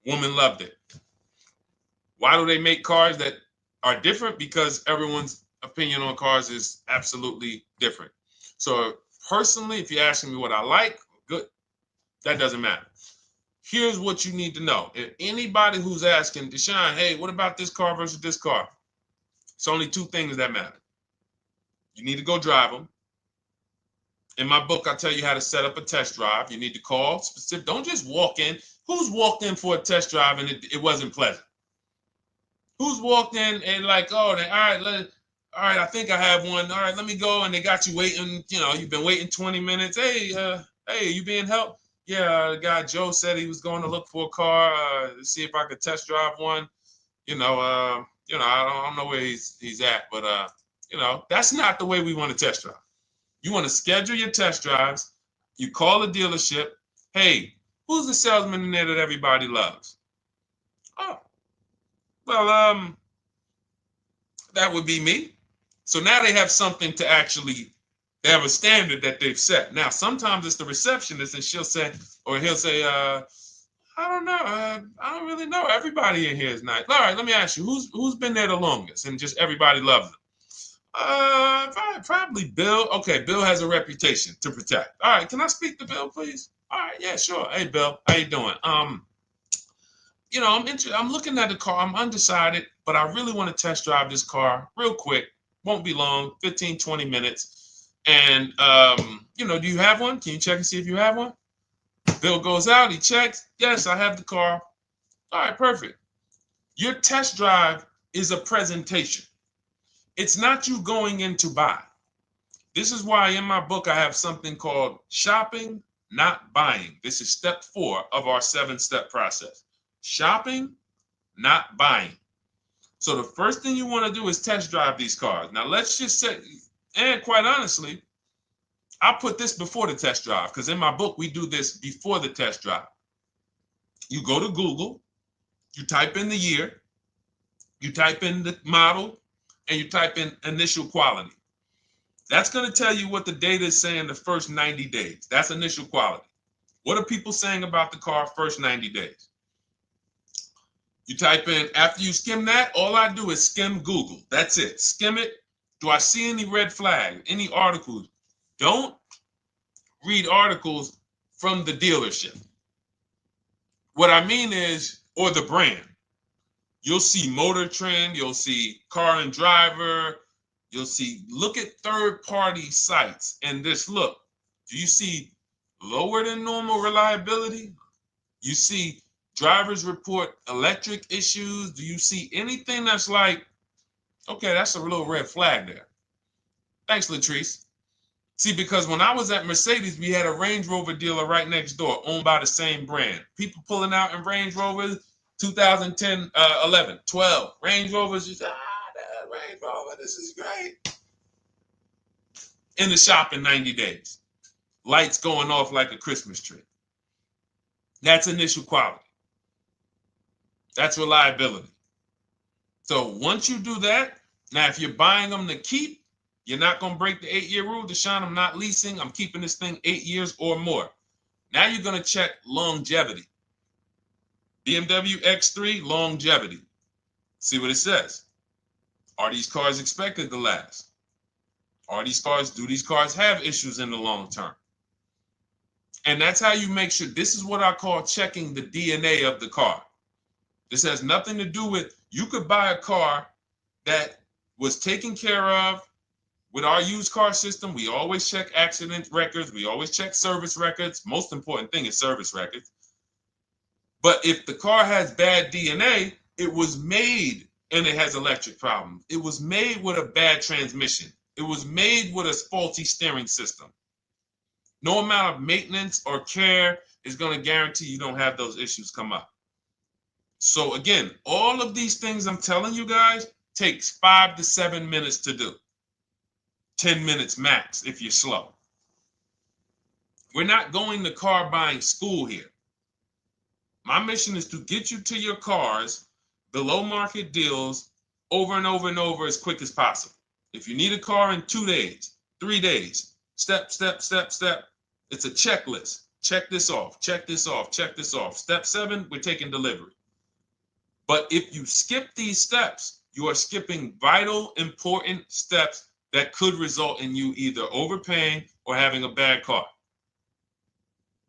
Woman loved it. Why do they make cars that are different? Because everyone's opinion on cars is absolutely different. So personally, if you're asking me what I like, good, that doesn't matter. Here's what you need to know. If anybody who's asking, Deshone, hey, what about this car versus this car? It's only two things that matter. You need to go drive them. In my book, I tell you how to set up a test drive. You need to call specific. Don't just walk in. Who's walked in for a test drive and it wasn't pleasant? Who's walked in and like, oh, all right, I think I have one. All right, let me go. And they got you waiting. You've been waiting 20 minutes. Hey, you being helped? Yeah, the guy Joe said he was going to look for a car to see if I could test drive one. I don't know where he's at, but that's not the way we want to test drive. You want to schedule your test drives. You call the dealership. Hey, who's the salesman in there that everybody loves? Oh, well, that would be me. So now they have something to actually, they have a standard that they've set. Now, sometimes it's the receptionist and he'll say, I don't know. I don't really know. Everybody in here is nice. All right, let me ask you, who's been there the longest? And just everybody loves them. Probably Bill. Okay, Bill has a reputation to protect. All right, can I speak to Bill, please? All right, yeah, sure. Hey, Bill, how you doing? I'm looking at the car. I'm undecided, but I really want to test drive this car real quick. Won't be long, 15, 20 minutes. And, do you have one? Can you check and see if you have one? Bill goes out, he checks. Yes, I have the car. All right, perfect. Your test drive is a presentation. It's not you going in to buy. This is why in my book I have something called shopping, not buying. This is step 4 of our 7-step process. Shopping, not buying. So the first thing you want to do is test drive these cars. Now let's just say, and quite honestly, I put this before the test drive because in my book we do this before the test drive. You go to Google, you type in the year, you type in the model, and you type in initial quality. That's going to tell you what the data is saying the first 90 days. That's initial quality. What are people saying about the car first 90 days? You type in, after you skim that, all I do is skim Google. That's it. Skim it. Do I see any red flags, any articles? Don't read articles from the dealership. What I mean is, or the brand. You'll see Motor Trend, you'll see Car and Driver, look at third-party sites and just look. Do you see lower than normal reliability? You see drivers report electric issues? Do you see anything that's like, okay, that's a little red flag there? Thanks, Latrice. See, because when I was at Mercedes, we had a Range Rover dealer right next door owned by the same brand. People pulling out in Range Rovers, 2010, 11, 12. Range Rovers, just, that Range Rover, this is great. In the shop in 90 days. Lights going off like a Christmas tree. That's initial quality. That's reliability. So once you do that, now if you're buying them to keep, you're not going to break the 8-year rule. Deshone, I'm not leasing. I'm keeping this thing 8 years or more. Now you're going to check longevity. BMW X3, longevity. See what it says. Are these cars expected to last? Do these cars have issues in the long term? And that's how you make sure. This is what I call checking the DNA of the car. This has nothing to do with, you could buy a car that was taken care of with our used car system. We always check accident records. We always check service records. Most important thing is service records. But if the car has bad DNA, it was made and it has electric problems. It was made with a bad transmission. It was made with a faulty steering system. No amount of maintenance or care is going to guarantee you don't have those issues come up. So again, all of these things I'm telling you guys takes 5 to 7 minutes to do. 10 minutes max if you're slow. We're not going to car buying school here. My mission is to get you to your cars below market deals over and over and over as quick as possible. If you need a car in 2 days, 3 days, step, step, step, step. It's a checklist. Check this off, check this off, check this off. Step 7, we're taking delivery. But if you skip these steps, you are skipping vital, important steps that could result in you either overpaying or having a bad car.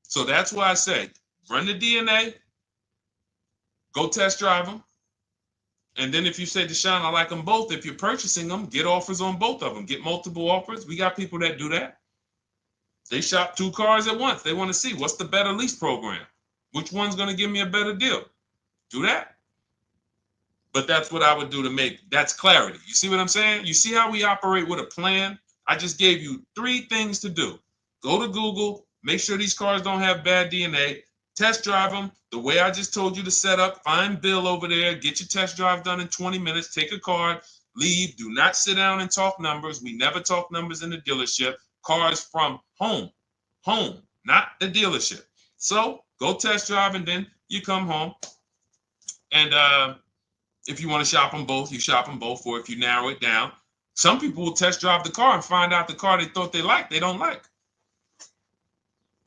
So that's why I say, run the DNA, go test drive them. And then if you say, Deshone, I like them both, if you're purchasing them, get offers on both of them. Get multiple offers. We got people that do that. They shop 2 cars at once. They want to see what's the better lease program. Which one's going to give me a better deal? Do that. But that's what I would do to make, that's clarity. You see what I'm saying? You see how we operate with a plan? I just gave you 3 things to do. Go to Google, make sure these cars don't have bad DNA, test drive them the way I just told you to set up, find Bill over there, get your test drive done in 20 minutes, take a card, leave, do not sit down and talk numbers. We never talk numbers in the dealership. Cars from home, not the dealership. So go test drive and then you come home. And if you want to shop them both, you shop them both. Or if you narrow it down, some people will test drive the car and find out the car they thought they liked, they don't like.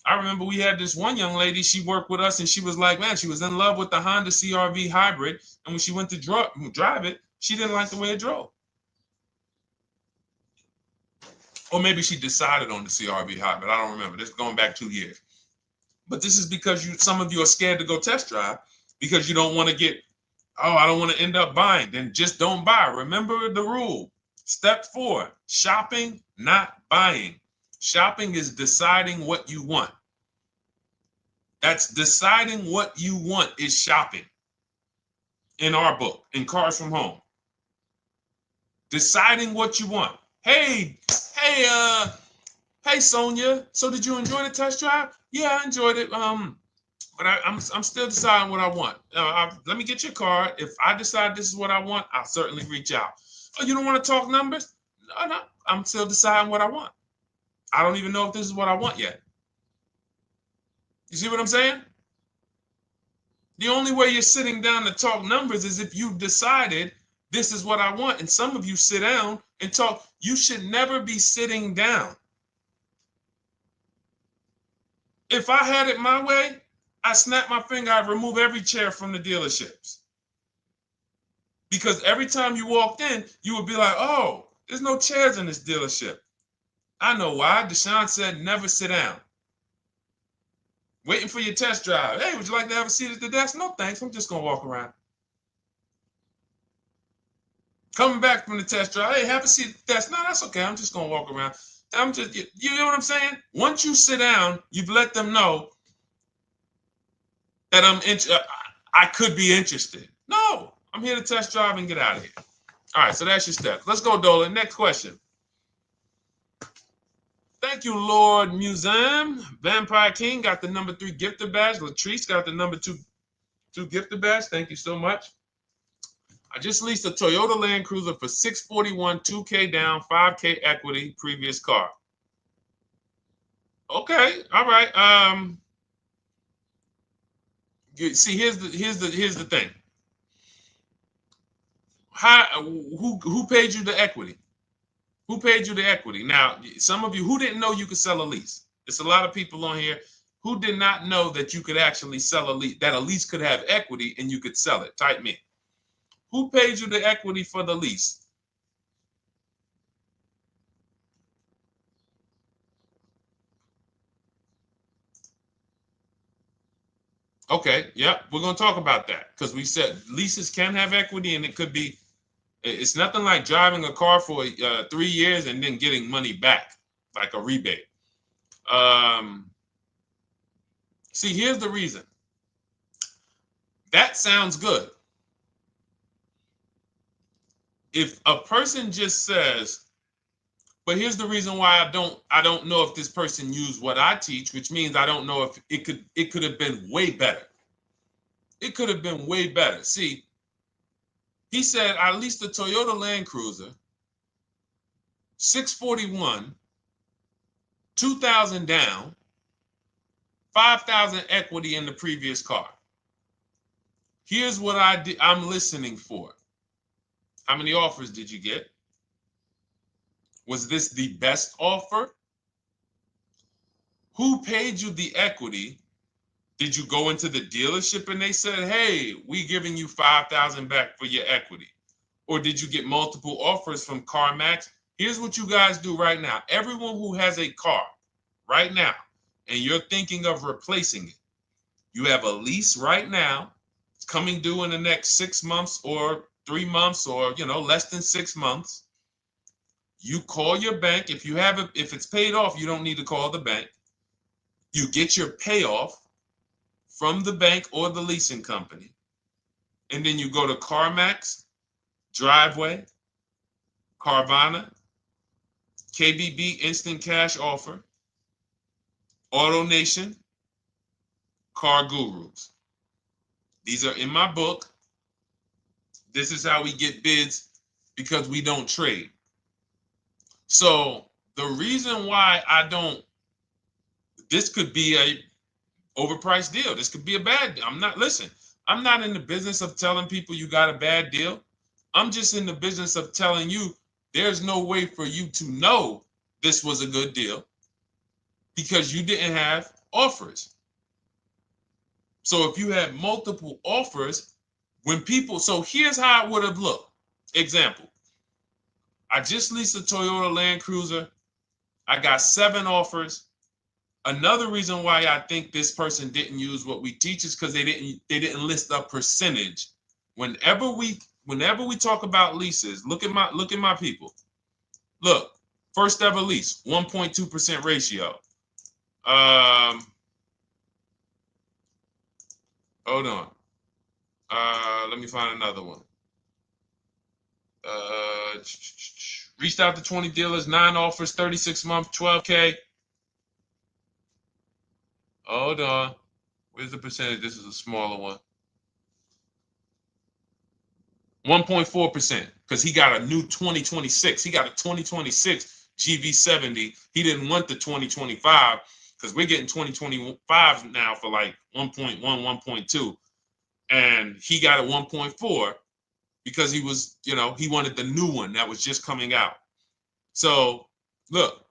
I remember we had this one young lady, she worked with us and she was like, man, she was in love with the Honda CR-V hybrid. And when she went to drive it, she didn't like the way it drove. Or maybe she decided on the CR-V hybrid. I don't remember. This is going back 2 years. But this is because some of you are scared to go test drive because you don't want to get, oh, I don't want to end up buying. Then just don't buy. Remember the rule. Step 4, shopping, not buying. Shopping is deciding what you want. That's deciding what you want is shopping in our book, in Cars from Home. Deciding what you want. Hey, Sonia. So did you enjoy the test drive? Yeah, I enjoyed it. But I'm still deciding what I want. Let me get your card. If I decide this is what I want, I'll certainly reach out. Oh, you don't want to talk numbers? No, I'm still deciding what I want. I don't even know if this is what I want yet. You see what I'm saying? The only way you're sitting down to talk numbers is if you've decided this is what I want. And some of you sit down and talk. You should never be sitting down. If I had it my way, I snap my finger, I'd remove every chair from the dealerships. Because every time you walked in, you would be like, oh, there's no chairs in this dealership. I know why. Deshone said never sit down. Waiting for your test drive. Hey, would you like to have a seat at the desk? No, thanks. I'm just going to walk around. Coming back from the test drive. Hey, have a seat at the desk. No, that's okay. I'm just going to walk around. You know what I'm saying? Once you sit down, you've let them know that I could be interested. No, I'm here to test drive and get out of here. All right, so that's your steps. Let's go, Dolan. Next question. Thank you, Lord Museum. Vampire King got the number 3 gifter badge. Latrice got the number 2 gifter badge. Thank you so much. I just leased a Toyota Land Cruiser for $641, $2K down, $5K equity, previous car. Okay, all right. See, here's the thing. Who paid you the equity? Who paid you the equity? Now, some of you who didn't know you could sell a lease. There's a lot of people on here who did not know that you could actually sell a lease, that a lease could have equity and you could sell it. Type me. Who paid you the equity for the lease? Okay, yep, we're going to talk about that because we said leases can have equity and it could be, it's nothing like driving a car for 3 years and then getting money back, like a rebate. See, here's the reason. That sounds good. If a person just says, But here's the reason why I don't know if this person used what I teach, which means I don't know if it could have been way better. It could have been way better. See, he said I leased a Toyota Land Cruiser, 641, 2,000 down, 5,000 equity in the previous car. Here's what I'm listening for. How many offers did you get? Was this the best offer? Who paid you the equity? Did you go into the dealership and they said, hey, we giving you 5,000 back for your equity? Or did you get multiple offers from CarMax? Here's what you guys do right now. Everyone who has a car right now, and you're thinking of replacing it, you have a lease right now. It's coming due in the next 6 months or 3 months or, less than 6 months. You call your bank. If it's paid off, you don't need to call the bank. You get your payoff from the bank or the leasing company. And then you go to CarMax, Driveway, Carvana, KBB Instant Cash Offer, AutoNation, Car Gurus. These are in my book. This is how we get bids because we don't trade. So the reason why this could be a overpriced deal. This could be a bad deal. I'm not in the business of telling people you got a bad deal. I'm just in the business of telling you there's no way for you to know this was a good deal because you didn't have offers. So if you had multiple offers, so here's how it would have looked. Example, I just leased a Toyota Land Cruiser. I got 7 offers. Another reason why I think this person didn't use what we teach is because they didn't list a percentage. Whenever we talk about leases, look at my people. Look, first ever lease, 1.2% ratio. Hold on. Let me find another one. Reached out to 20 dealers, 9 offers, 36 months, 12K. Hold on. Where's the percentage? This is a smaller one. 1.4%, because he got a new 2026. He got a 2026 GV70. He didn't want the 2025 because we're getting 2025 now for like 1.1, 1.2. And he got a 1.4 because he was, he wanted the new one that was just coming out. So look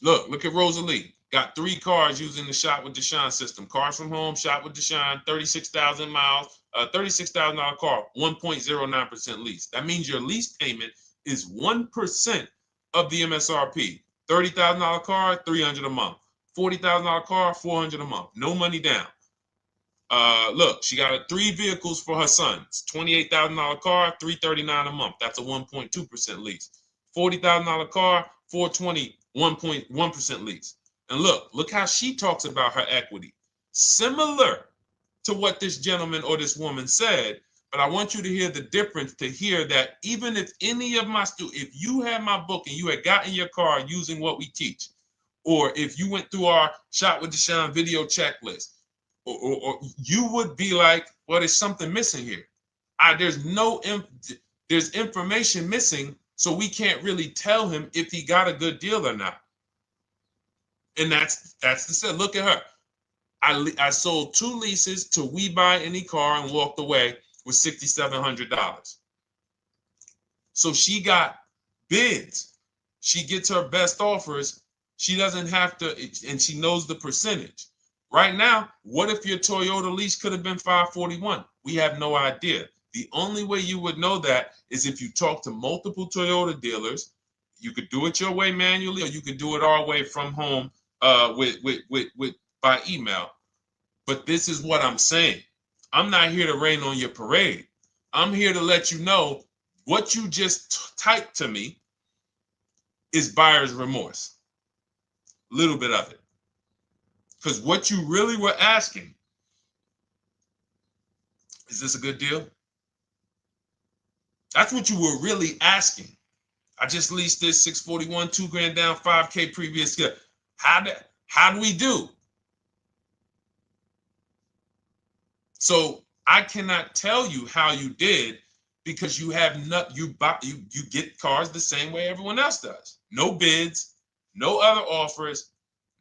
at Rosalie. Got 3 cars using the Shop with Deshone system. Cars from home, Shop with Deshone, 36,000 miles, $36,000 car, 1.09% lease. That means your lease payment is 1% of the MSRP. $30,000 car, $300 a month. $40,000 car, $400 a month. No money down. Look, she got 3 vehicles for her sons. $28,000 car, $339 a month. That's a 1.2% lease. $40,000 car, $420, 1.1% lease. And look how she talks about her equity. Similar to what this gentleman or this woman said, but I want you to hear the difference, to hear that even if any of my students, if you had my book and you had gotten your car using what we teach, or if you went through our Shop with Deshone video checklist, or you would be like, well, there's something missing here. There's information missing, so we can't really tell him if he got a good deal or not. And that's the set. Look at her. I sold 2 leases to We Buy Any Car and walked away with $6,700. So she got bids. She gets her best offers. She doesn't have to, and she knows the percentage. Right now, what if your Toyota lease could have been $541? We have no idea. The only way you would know that is if you talk to multiple Toyota dealers. You could do it your way manually, or you could do it our way from home by email. But this is what I'm saying. I'm not here to rain on your parade. I'm here to let you know what you just typed to me is buyer's remorse. A little bit of it. Because what you really were asking, is this a good deal? That's what you were really asking. I just leased this 641, 2 grand down, 5K previous year. How do we do? So I cannot tell you how you did because you have not you get cars the same way everyone else does. No bids, no other offers,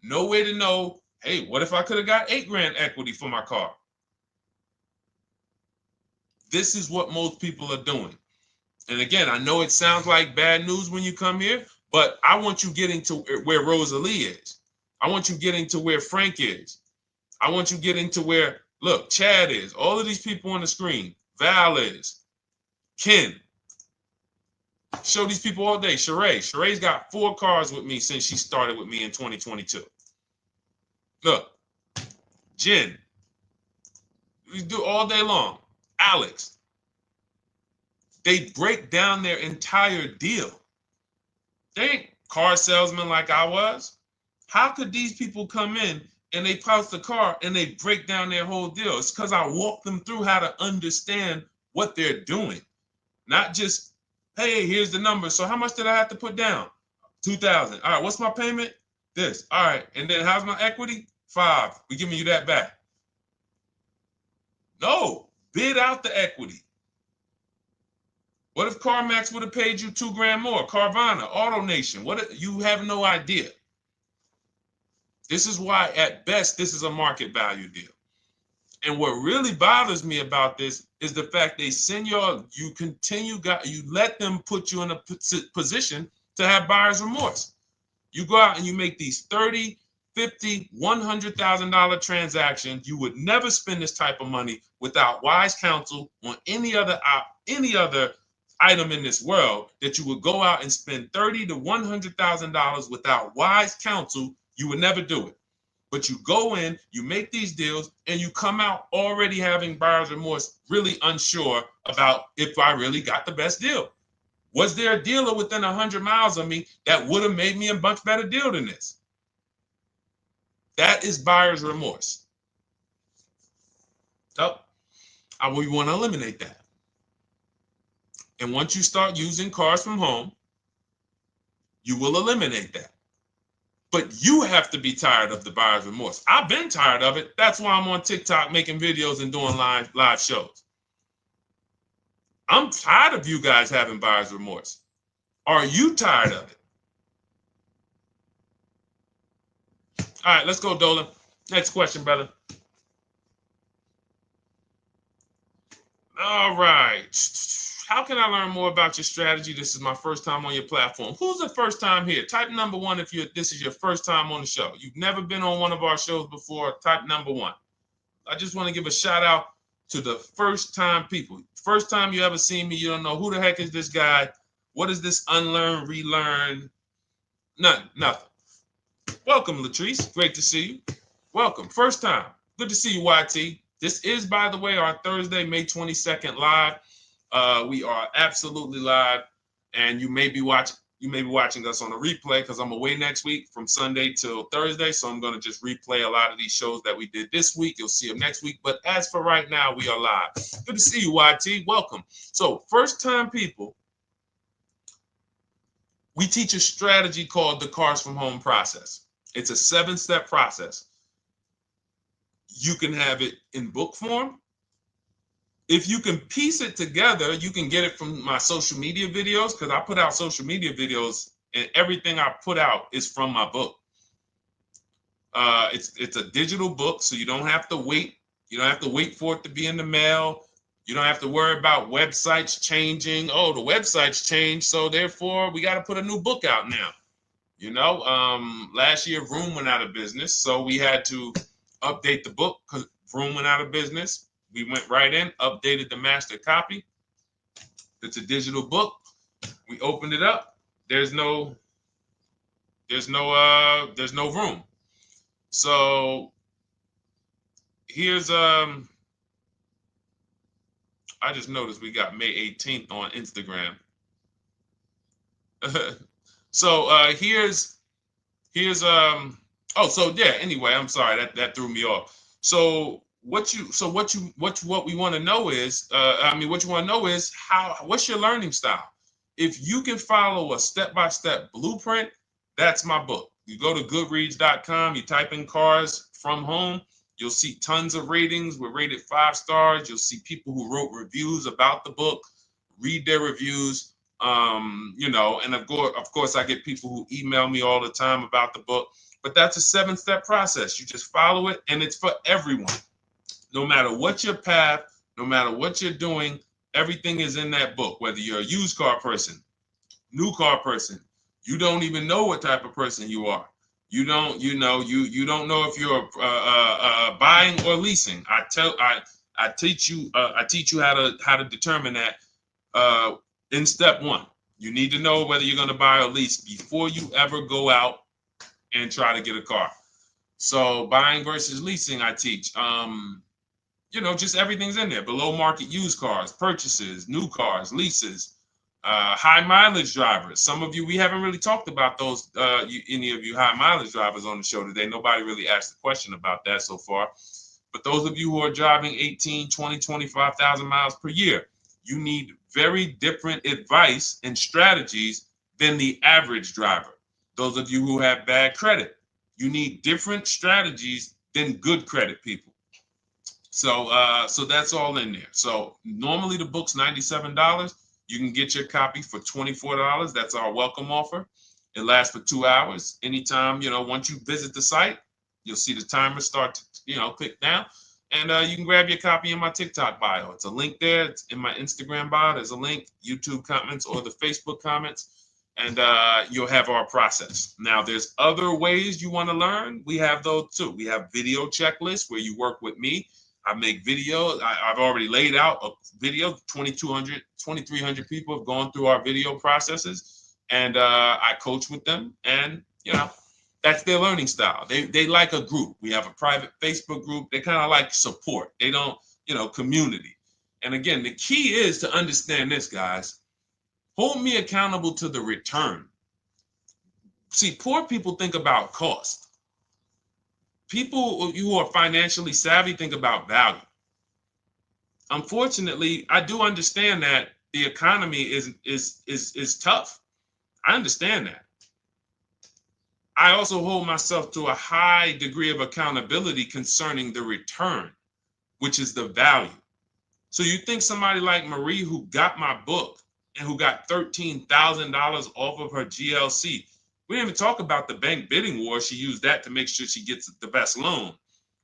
no way to know, hey, what if I could have got 8 grand equity for my car? This is what most people are doing. And again, I know it sounds like bad news when you come here, but I want you getting to where Rosalie is. I want you getting to where Frank is. I want you getting to where, look, Chad is. All of these people on the screen. Val is. Ken. Show these people all day. Sheree. Sheree's got 4 cars with me since she started with me in 2022. Look. Jen. We do all day long. Alex. They break down their entire deal. They ain't car salesmen like I was. How could these people come in and they pounce the car and they break down their whole deal? It's because I walk them through how to understand what they're doing. Not just, hey, here's the number. So how much did I have to put down? 2,000. All right, what's my payment? This. All right, and then how's my equity? 5. We're giving you that back. No, bid out the equity. What if CarMax would have paid you 2 grand more? Carvana, AutoNation, you have no idea. This is why, at best, this is a market value deal. And what really bothers me about this is the fact they send you let them put you in a position to have buyer's remorse. You go out and you make these $30,000, $50,000, $100,000 transactions. You would never spend this type of money without wise counsel on any other item in this world that you would go out and spend $30,000 to $100,000 without wise counsel. You would never do it. But you go in, you make these deals, and you come out already having buyer's remorse, really unsure about if I really got the best deal. Was there a dealer within 100 miles of me that would have made me a much better deal than this? That is buyer's remorse. So we want to eliminate that. And once you start using cars from home, you will eliminate that. But you have to be tired of the buyer's remorse. I've been tired of it. That's why I'm on TikTok making videos and doing live shows. I'm tired of you guys having buyer's remorse. Are you tired of it? All right, let's go, Dolan. Next question, brother. All right. How can I learn more about your strategy? This is my first time on your platform. Who's the first time here? Type number 1 if this is your first time on the show. You've never been on one of our shows before. Type number 1. I just want to give a shout out to the first time people. First time you ever seen me, you don't know who the heck is this guy. What is this unlearn, relearn? Nothing. Welcome, Latrice. Great to see you. Welcome. First time. Good to see you, YT. This is, by the way, our Thursday, May 22nd live. We are absolutely live, and you may be watching us on a replay because I'm away next week from Sunday till Thursday, so I'm going to just replay a lot of these shows that we did this week. You'll see them next week, but as for right now, we are live. Good to see you, YT. Welcome. So first time people, we teach a strategy called the Cars from Home process. It's a 7-step process. You can have it in book form. If you can piece it together, you can get it from my social media videos, because I put out social media videos and everything I put out is from my book. It's a digital book, so you don't have to wait. You don't have to wait for it to be in the mail. You don't have to worry about websites changing. Oh, the website's changed, so therefore we got to put a new book out now. You know, last year Vroom went out of business, so we had to update the book because Vroom went out of business. We went right in, updated the master copy. It's a digital book. We opened it up. There's no room. So here's I just noticed we got May 18th on Instagram. So here's anyway, I'm sorry that threw me off. So what we want to know is what's your learning style? If you can follow a step-by-step blueprint, that's my book. You go to goodreads.com, you type in cars from home, you'll see tons of ratings. We're rated 5 stars. You'll see people who wrote reviews about the book, read their reviews. And of course, I get people who email me all the time about the book. But that's a 7-step process. You just follow it, and it's for everyone. No matter what your path, no matter what you're doing, everything is in that book. Whether you're a used car person, new car person, you don't even know what type of person you are. You don't know if you're buying or leasing. I teach you how to determine that in step 1. You need to know whether you're going to buy or lease before you ever go out and try to get a car. So buying versus leasing, I teach. Just everything's in there. Below market used cars, purchases, new cars, leases, high mileage drivers. Some of you, we haven't really talked about those, any of you high mileage drivers on the show today. Nobody really asked a question about that so far. But those of you who are driving 18, 20, 25,000 miles per year, you need very different advice and strategies than the average driver. Those of you who have bad credit, you need different strategies than good credit people. So that's all in there. So normally the book's $97. You can get your copy for $24. That's our welcome offer. It lasts for 2 hours. Anytime, once you visit the site, you'll see the timer start to, click down. And you can grab your copy in my TikTok bio. It's a link there. It's in my Instagram bio. There's a link, YouTube comments or the Facebook comments. And you'll have our process. Now, there's other ways you want to learn. We have those too. We have video checklists where you work with me. I make videos. I've already laid out a video. 2,300 people have gone through our video processes, and I coach with them. And that's their learning style. They like a group. We have a private Facebook group. They kind of like support. They don't, community. And again, the key is to understand this, guys. Hold me accountable to the return. See, poor people think about cost. People who are financially savvy think about value. Unfortunately, I do understand that the economy is tough. I understand that. I also hold myself to a high degree of accountability concerning the return, which is the value. So you think somebody like Marie, who got my book and who got $13,000 off of her GLC, we didn't even talk about the bank bidding war. She used that to make sure she gets the best loan.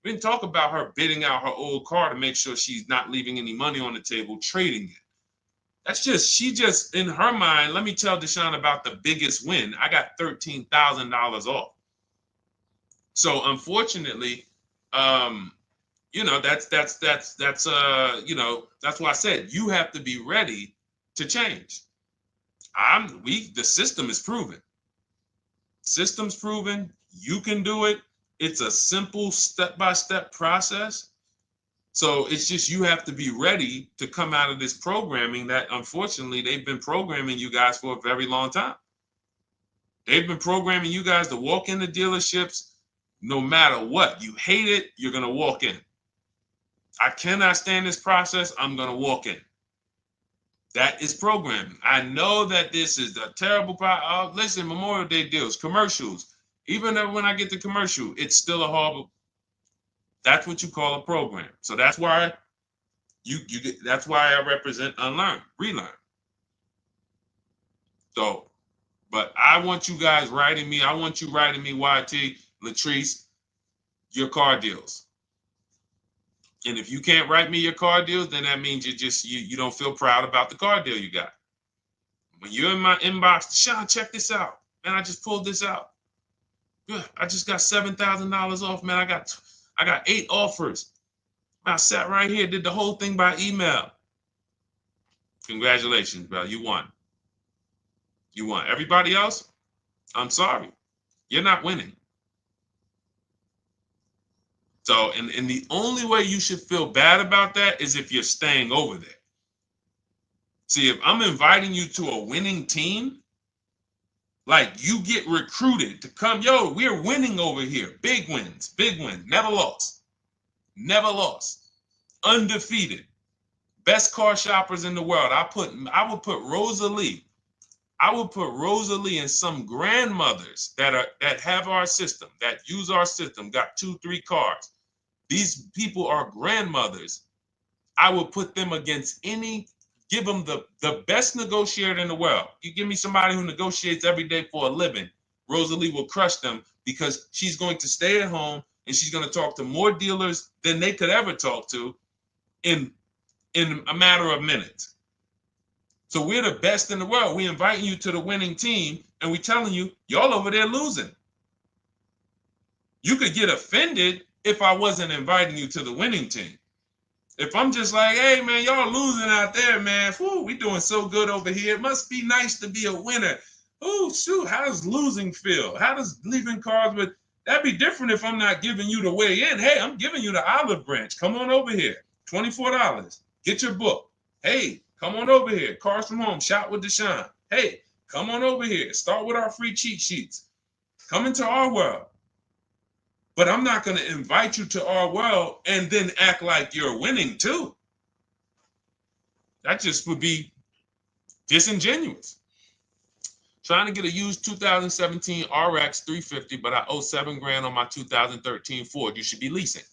We didn't talk about her bidding out her old car to make sure she's not leaving any money on the table, trading it. That's she just, in her mind, let me tell Deshone about the biggest win. I got $13,000 off. So unfortunately, that's why I said you have to be ready to change. The system is proven. System's proven. You can do it. It's a simple step-by-step process. So it's just you have to be ready to come out of this programming that unfortunately they've been programming you guys for a very long time. They've been programming you guys to walk into dealerships no matter what. You hate it, you're going to walk in. I cannot stand this process, I'm going to walk in. That is programming. I know that this is a terrible part. Listen, Memorial Day deals, commercials. Even when I get the commercial, it's still a horrible. That's what you call a program. So that's why that's why I represent unlearn, relearn. So, but I want you guys writing me. I want you writing me, YT, Latrice, your car deals. And if you can't write me your car deals, then that means you don't feel proud about the car deal you got. When you're in my inbox, Deshone, check this out. Man, I just pulled this out. Good. I just got $7,000 off, man. I got 8 offers. I sat right here, did the whole thing by email. Congratulations, bro. You won. You won. Everybody else, I'm sorry. You're not winning. So, and the only way you should feel bad about that is if you're staying over there. See, if I'm inviting you to a winning team, like you get recruited to come, yo, we're winning over here. Big wins, never lost. Never lost. Undefeated. Best car shoppers in the world. I would put Rosalie I would put Rosalie and some grandmothers that have our system, that use our system, got 2-3 cars. These people are grandmothers. I would put them against give them the best negotiator in the world. You give me somebody who negotiates every day for a living, Rosalie will crush them because she's going to stay at home and she's going to talk to more dealers than they could ever talk to in a matter of minutes. So we're the best in the world. We inviting you to the winning team and we telling you, y'all over there losing. You could get offended if I wasn't inviting you to the winning team. If I'm just like, hey, man, y'all losing out there, man. Whew, we doing so good over here. It must be nice to be a winner. Oh, shoot, how does losing feel? How does leaving cars with... That'd be different if I'm not giving you the way in. Hey, I'm giving you the olive branch. Come on over here. $24. Get your book. Hey, come on over here. Cars from Home. Shop with Deshone. Hey, come on over here. Start with our free cheat sheets. Come into our world. But I'm not going to invite you to our world and then act like you're winning too. That just would be disingenuous. Trying to get a used 2017 RX 350, but I owe $7,000 on my 2013 Ford. You should be leasing.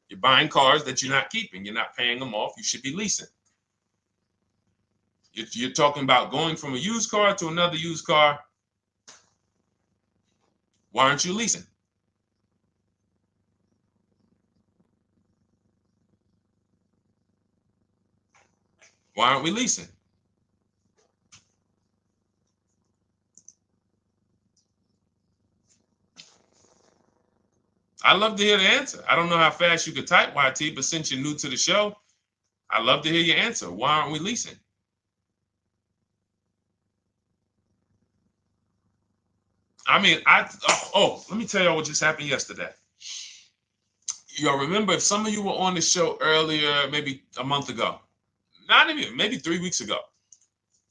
You're buying cars that you're not keeping. You're not paying them off. You should be leasing. You're talking about going from a used car to another used car. Why aren't you leasing? Why aren't we leasing? I'd love to hear the answer. I don't know how fast you could type, YT, but since you're new to the show, I'd love to hear your answer. Why aren't we leasing? I mean, let me tell y'all what just happened yesterday. Y'all remember, if some of you were on the show earlier, maybe a month ago, not even, maybe 3 weeks ago,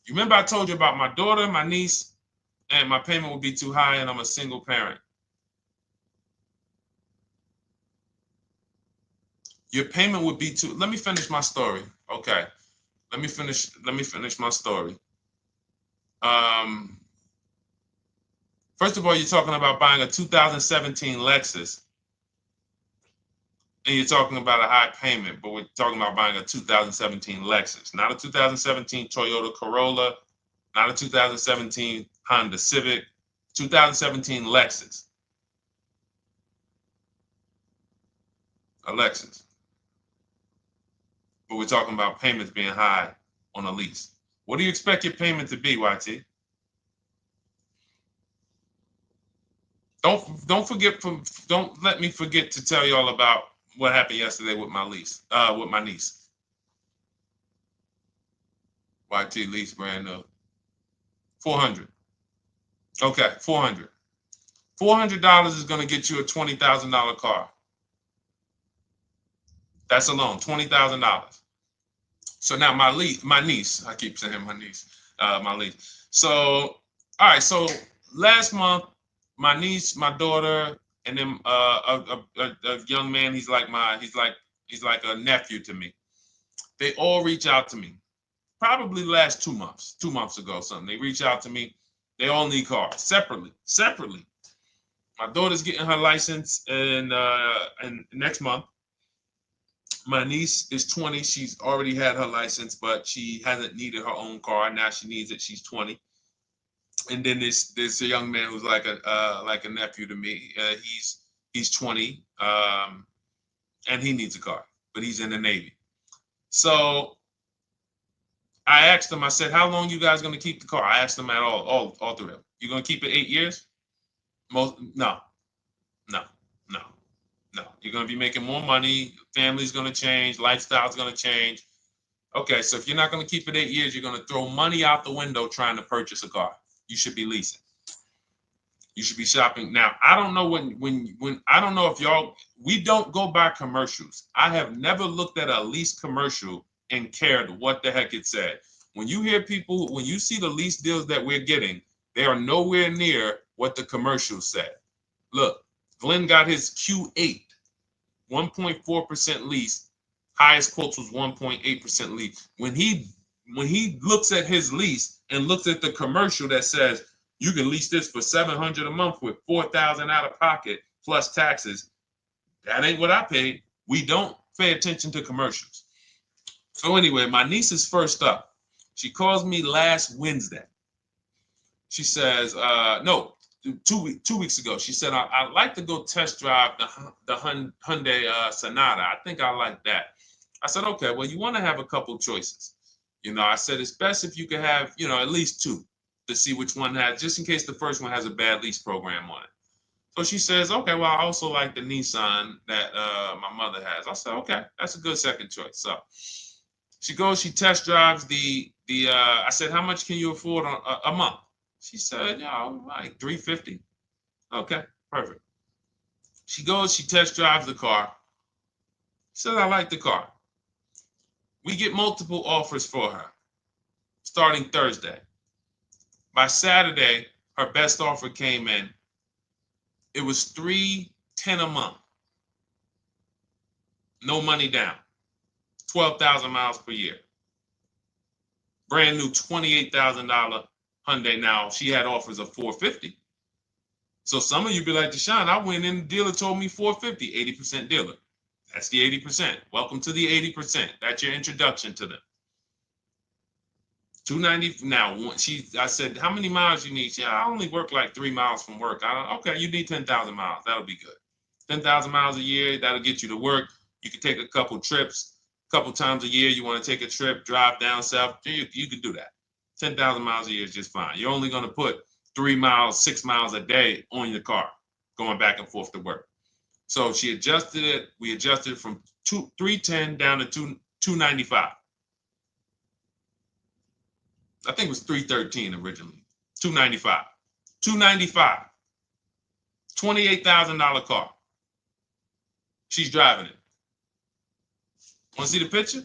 you remember I told you about my daughter, my niece, and my payment would be too high and I'm a single parent. Your payment would be too... Let me finish my story. Okay. Let me finish my story. First of all, you're talking about buying a 2017 Lexus. And you're talking about a high payment, but we're talking about buying a 2017 Lexus, not a 2017 Toyota Corolla, not a 2017 Honda Civic, 2017 Lexus. A Lexus. But we're talking about payments being high on a lease. What do you expect your payment to be, YT? Don't let me forget to tell y'all about what happened yesterday with my niece. YT lease brand new. $400. Okay, $400. $400 is going to get you a $20,000 car. That's alone, $20,000. So now my niece, I keep saying my niece, my lease. So, all right, so last month, my niece, my daughter, and then a young man, he's like a nephew to me. They all reach out to me. Probably last 2 months, 2 months ago, something. They reach out to me. They all need cars separately. My daughter's getting her license in next month. My niece is 20. She's already had her license, but she hasn't needed her own car. Now she needs it. She's 20. And then there's a young man who's like a nephew to me. He's 20, and he needs a car, but he's in the Navy. So I asked him. I said, "How long you guys gonna keep the car?" I asked them at all three of them. You gonna keep it 8 years? No. You're gonna be making more money. Family's gonna change. Lifestyle's gonna change. Okay, so if you're not gonna keep it 8 years, you're gonna throw money out the window trying to purchase a car. You should be leasing. You should be shopping. Now, I don't know when I don't know if we don't go by commercials. I have never looked at a lease commercial and cared what the heck it said. When you see the lease deals that we're getting, they are nowhere near what the commercial said. Look, Glenn got his Q8, 1.4% lease. Highest quotes was 1.8% lease. When he when he looks at his lease and looks at the commercial that says you can lease this for $700 a month with $4,000 out of pocket plus taxes, that ain't what I paid. We don't pay attention to commercials. So anyway, my niece is first up. She calls me last Wednesday. She says, no, 2 weeks ago. She said, I'd like to go test drive the Hyundai Sonata. I think I like that. I said, okay, well, you want to have a couple choices. I said, it's best if you could have, at least two to see which one has, just in case the first one has a bad lease program on it. So she says, okay, well, I also like the Nissan that my mother has. I said, okay, that's a good second choice. So she goes, she test drives I said, how much can you afford a month? She said, like $350. Okay, perfect. She goes, she test drives the car. Says, I like the car. We get multiple offers for her starting Thursday. By Saturday, her best offer came in. It was $310 a month. No money down. 12,000 miles per year. Brand new $28,000 Hyundai. Now, she had offers of $450. So some of you be like, Deshone, I went in, the dealer told me $450, 80% dealer. That's the 80%. Welcome to the 80%. That's your introduction to them. $290. Now, I said, how many miles you need? I only work like 3 miles from work. Okay, you need 10,000 miles. That'll be good. 10,000 miles a year, that'll get you to work. You can take a couple trips, a couple times a year. You want to take a trip, drive down south. You can do that. 10,000 miles a year is just fine. You're only going to put 3 miles, 6 miles a day on your car, going back and forth to work. So she adjusted it. We adjusted it from $310 down to $295. I think it was $313 originally. $295. $295. $28,000 car. She's driving it. Want to see the picture?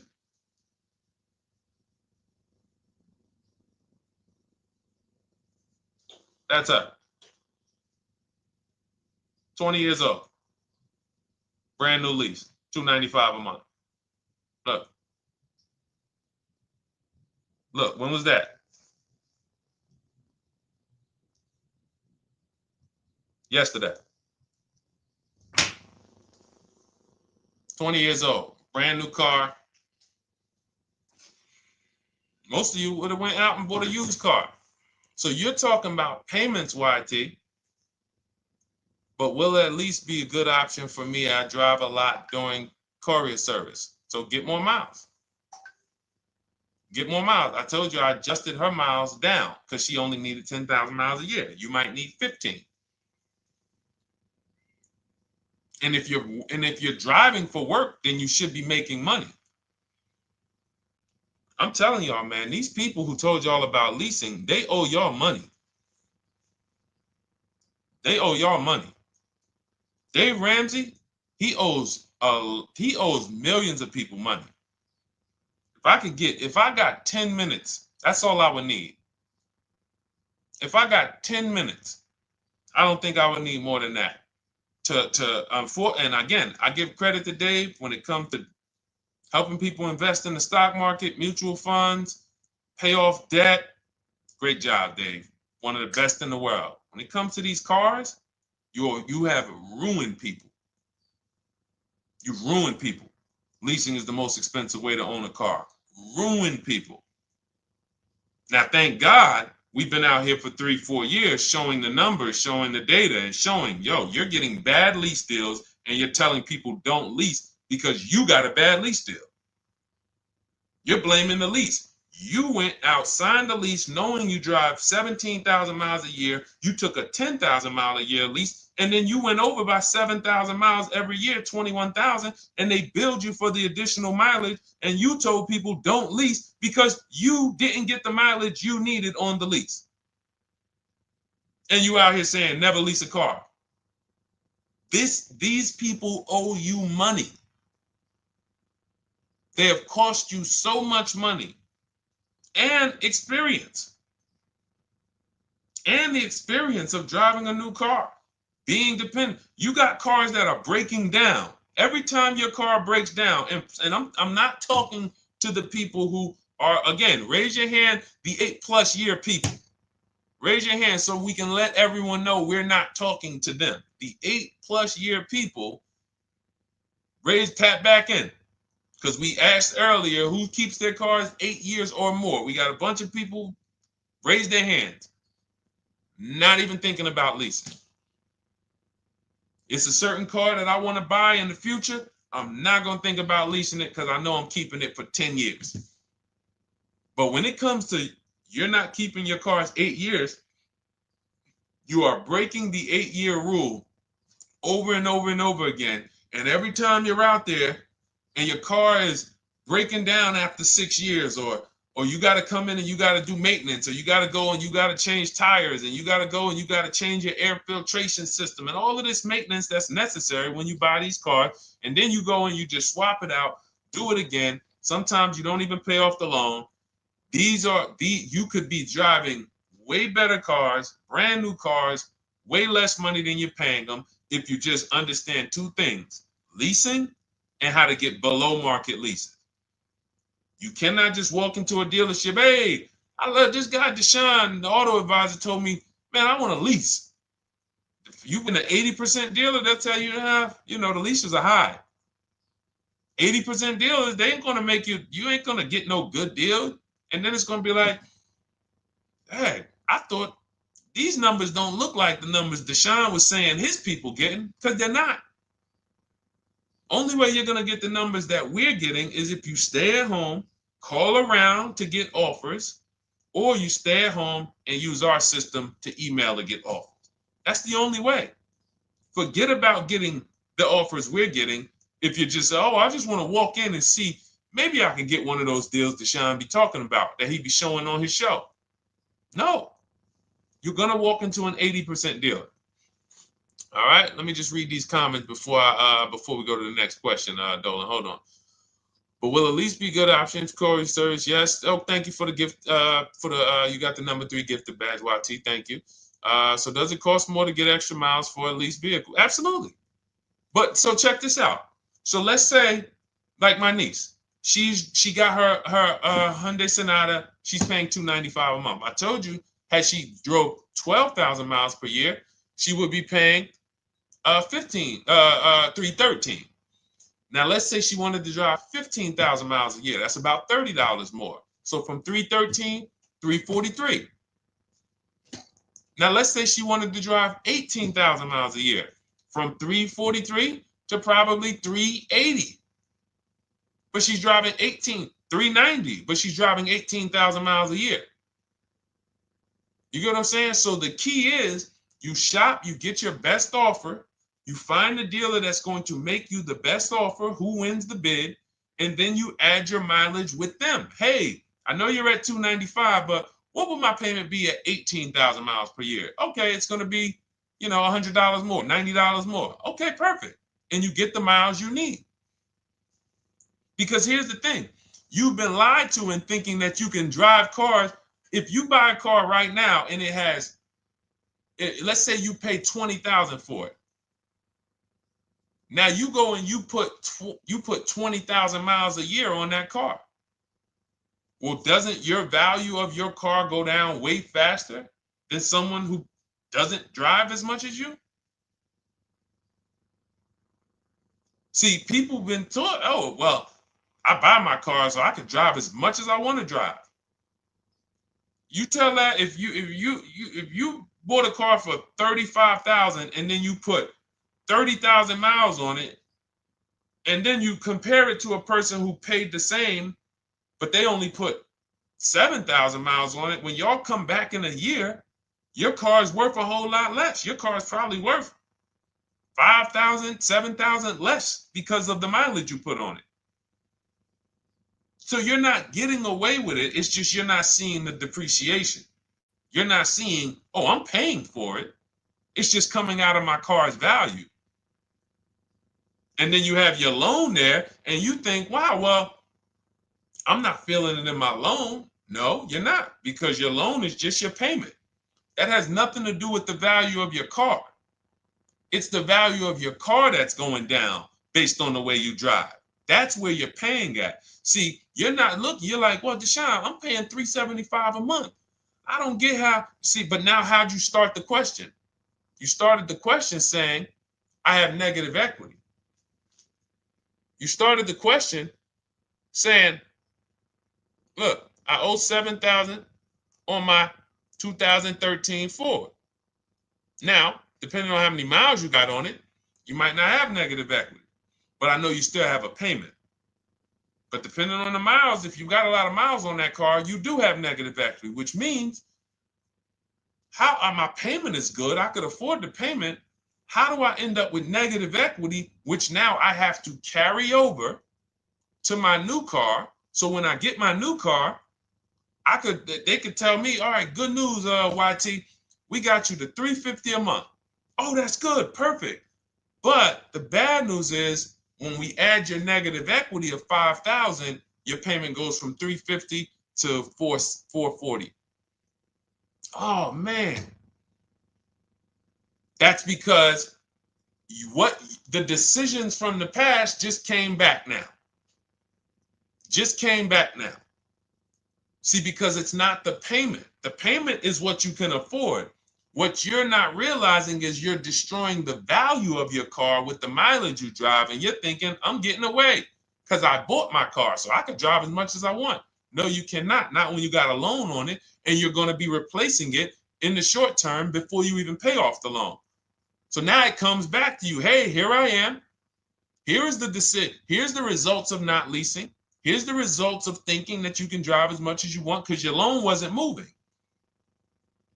That's her. 20 years old. Brand new lease. $295 a month. Look. Look, when was that? Yesterday. 20 years old. Brand new car. Most of you would have went out and bought a used car. So you're talking about payments, YT. But will it at least be a good option for me? I drive a lot during courier service. So get more miles. Get more miles. I told you I adjusted her miles down because she only needed 10,000 miles a year. You might need 15. And if you're driving for work, then you should be making money. I'm telling y'all, man, these people who told y'all about leasing, they owe y'all money. They owe y'all money. Dave Ramsey, he owes millions of people money. If I got 10 minutes, that's all I would need. If I got 10 minutes, I don't think I would need more than that. And again, I give credit to Dave when it comes to helping people invest in the stock market, mutual funds, pay off debt. Great job, Dave. One of the best in the world. When it comes to these cars, you have ruined people. You've ruined people. Leasing is the most expensive way to own a car. Ruined people. Now, thank God, we've been out here for 3-4 years showing the numbers, showing the data, and showing, you're getting bad lease deals, and you're telling people don't lease because you got a bad lease deal. You're blaming the lease. You went out, signed the lease, knowing you drive 17,000 miles a year. You took a 10,000 mile a year lease, and then you went over by 7,000 miles every year, 21,000, and they billed you for the additional mileage, and you told people don't lease because you didn't get the mileage you needed on the lease. And you out here saying never lease a car. These people owe you money. They have cost you so much money and experience. And the experience of driving a new car, being dependent. You got cars that are breaking down. Every time your car breaks down, and I'm not talking to the people who Or again, raise your hand, the 8+ year people. Raise your hand so we can let everyone know we're not talking to them. The 8+ year people, tap back in. Because we asked earlier who keeps their cars 8 years or more. We got a bunch of people raise their hands. Not even thinking about leasing. It's a certain car that I want to buy in the future. I'm not going to think about leasing it because I know I'm keeping it for 10 years. But when it comes to you're not keeping your cars 8 years, you are breaking the 8-year rule over and over and over again. And every time you're out there and your car is breaking down after 6 years, or you got to come in and you got to do maintenance, or you got to go and you got to change tires, and you got to go and you got to change your air filtration system, and all of this maintenance that's necessary when you buy these cars, and then you go and you just swap it out, do it again. Sometimes you don't even pay off the loan. You could be driving way better cars, brand new cars, way less money than you're paying them if you just understand 2 things: leasing and how to get below market leases. You cannot just walk into a dealership. Hey, I love this guy, Deshone, the auto advisor, told me, man, I want a lease. If you've been an 80% dealer, they'll tell you, the leases are high. 80% dealers, they ain't going to make you ain't going to get no good deal. And then it's going to be like, hey, I thought these numbers don't look like the numbers Deshone was saying his people getting, because they're not. Only way you're going to get the numbers that we're getting is if you stay at home, call around to get offers, or you stay at home and use our system to email to get offers. That's the only way. Forget about getting the offers we're getting. If you just say, oh, I just want to walk in and see, maybe I can get one of those deals Deshone be talking about that he be showing on his show. No, you're going to walk into an 80% dealer. All right, let me just read these comments before we go to the next question, Dolan. Hold on. But will at least be good options, Corey Service? Yes. Oh, thank you for the gift. You got the number 3 gifted badge, YT. Thank you. So does it cost more to get extra miles for a leased vehicle? Absolutely. But so check this out. So let's say, like my niece, she got her Hyundai Sonata. She's paying $295 a month. I told you, had she drove 12,000 miles per year, she would be paying $313. Now let's say she wanted to drive 15,000 miles a year. That's about $30 more. So from $313, $343. Now let's say she wanted to drive 18,000 miles a year, from $343 to probably $380. But she's driving $390, but she's driving 18,000 miles a year. You get what I'm saying? So the key is you shop, you get your best offer, you find the dealer that's going to make you the best offer, who wins the bid, and then you add your mileage with them. Hey, I know you're at $295, but what would my payment be at 18,000 miles per year? Okay, it's going to be, $100 more, $90 more. Okay, perfect. And you get the miles you need. Because here's the thing. You've been lied to in thinking that you can drive cars. If you buy a car right now and it has, let's say you pay $20,000 for it. Now you go and you put 20,000 miles a year on that car. Well, doesn't your value of your car go down way faster than someone who doesn't drive as much as you? See, people have been taught, oh, well, I buy my car so I can drive as much as I want to drive. You tell that if you bought a car for $35,000 and then you put 30,000 miles on it, and then you compare it to a person who paid the same, but they only put 7,000 miles on it. When y'all come back in a year, your car is worth a whole lot less. Your car is probably worth 5,000, 7,000 less because of the mileage you put on it. So you're not getting away with it. It's just you're not seeing the depreciation. You're not seeing, oh, I'm paying for it. It's just coming out of my car's value. And then you have your loan there and you think, wow, well, I'm not feeling it in my loan. No, you're not, because your loan is just your payment. That has nothing to do with the value of your car. It's the value of your car that's going down based on the way you drive. That's where you're paying at. See, you're not looking, you're like, well, Deshone, I'm paying $375 a month. I don't get how, see, but now how'd you start the question? You started the question saying, I have negative equity. You started the question saying, look, I owe $7,000 on my 2013 Ford. Now, depending on how many miles you got on it, you might not have negative equity, but I know you still have a payment. But depending on the miles, if you got a lot of miles on that car, you do have negative equity, which means my payment is good. I could afford the payment. How do I end up with negative equity, which now I have to carry over to my new car? So when I get my new car, they could tell me, all right, good news, YT, we got you to $350 a month. Oh, that's good, perfect. But the bad news is when we add your negative equity of $5,000, your payment goes from $350 to $440. Oh man, that's because the decisions from the past just came back now. Just came back now. See, because it's not the payment. The payment is what you can afford. What you're not realizing is you're destroying the value of your car with the mileage you drive, and you're thinking, I'm getting away because I bought my car so I could drive as much as I want. No, you cannot. Not when you got a loan on it, and you're going to be replacing it in the short term before you even pay off the loan. So now it comes back to you. Hey, here I am. Here is the decision. Here's the results of not leasing. Here's the results of thinking that you can drive as much as you want because your loan wasn't moving.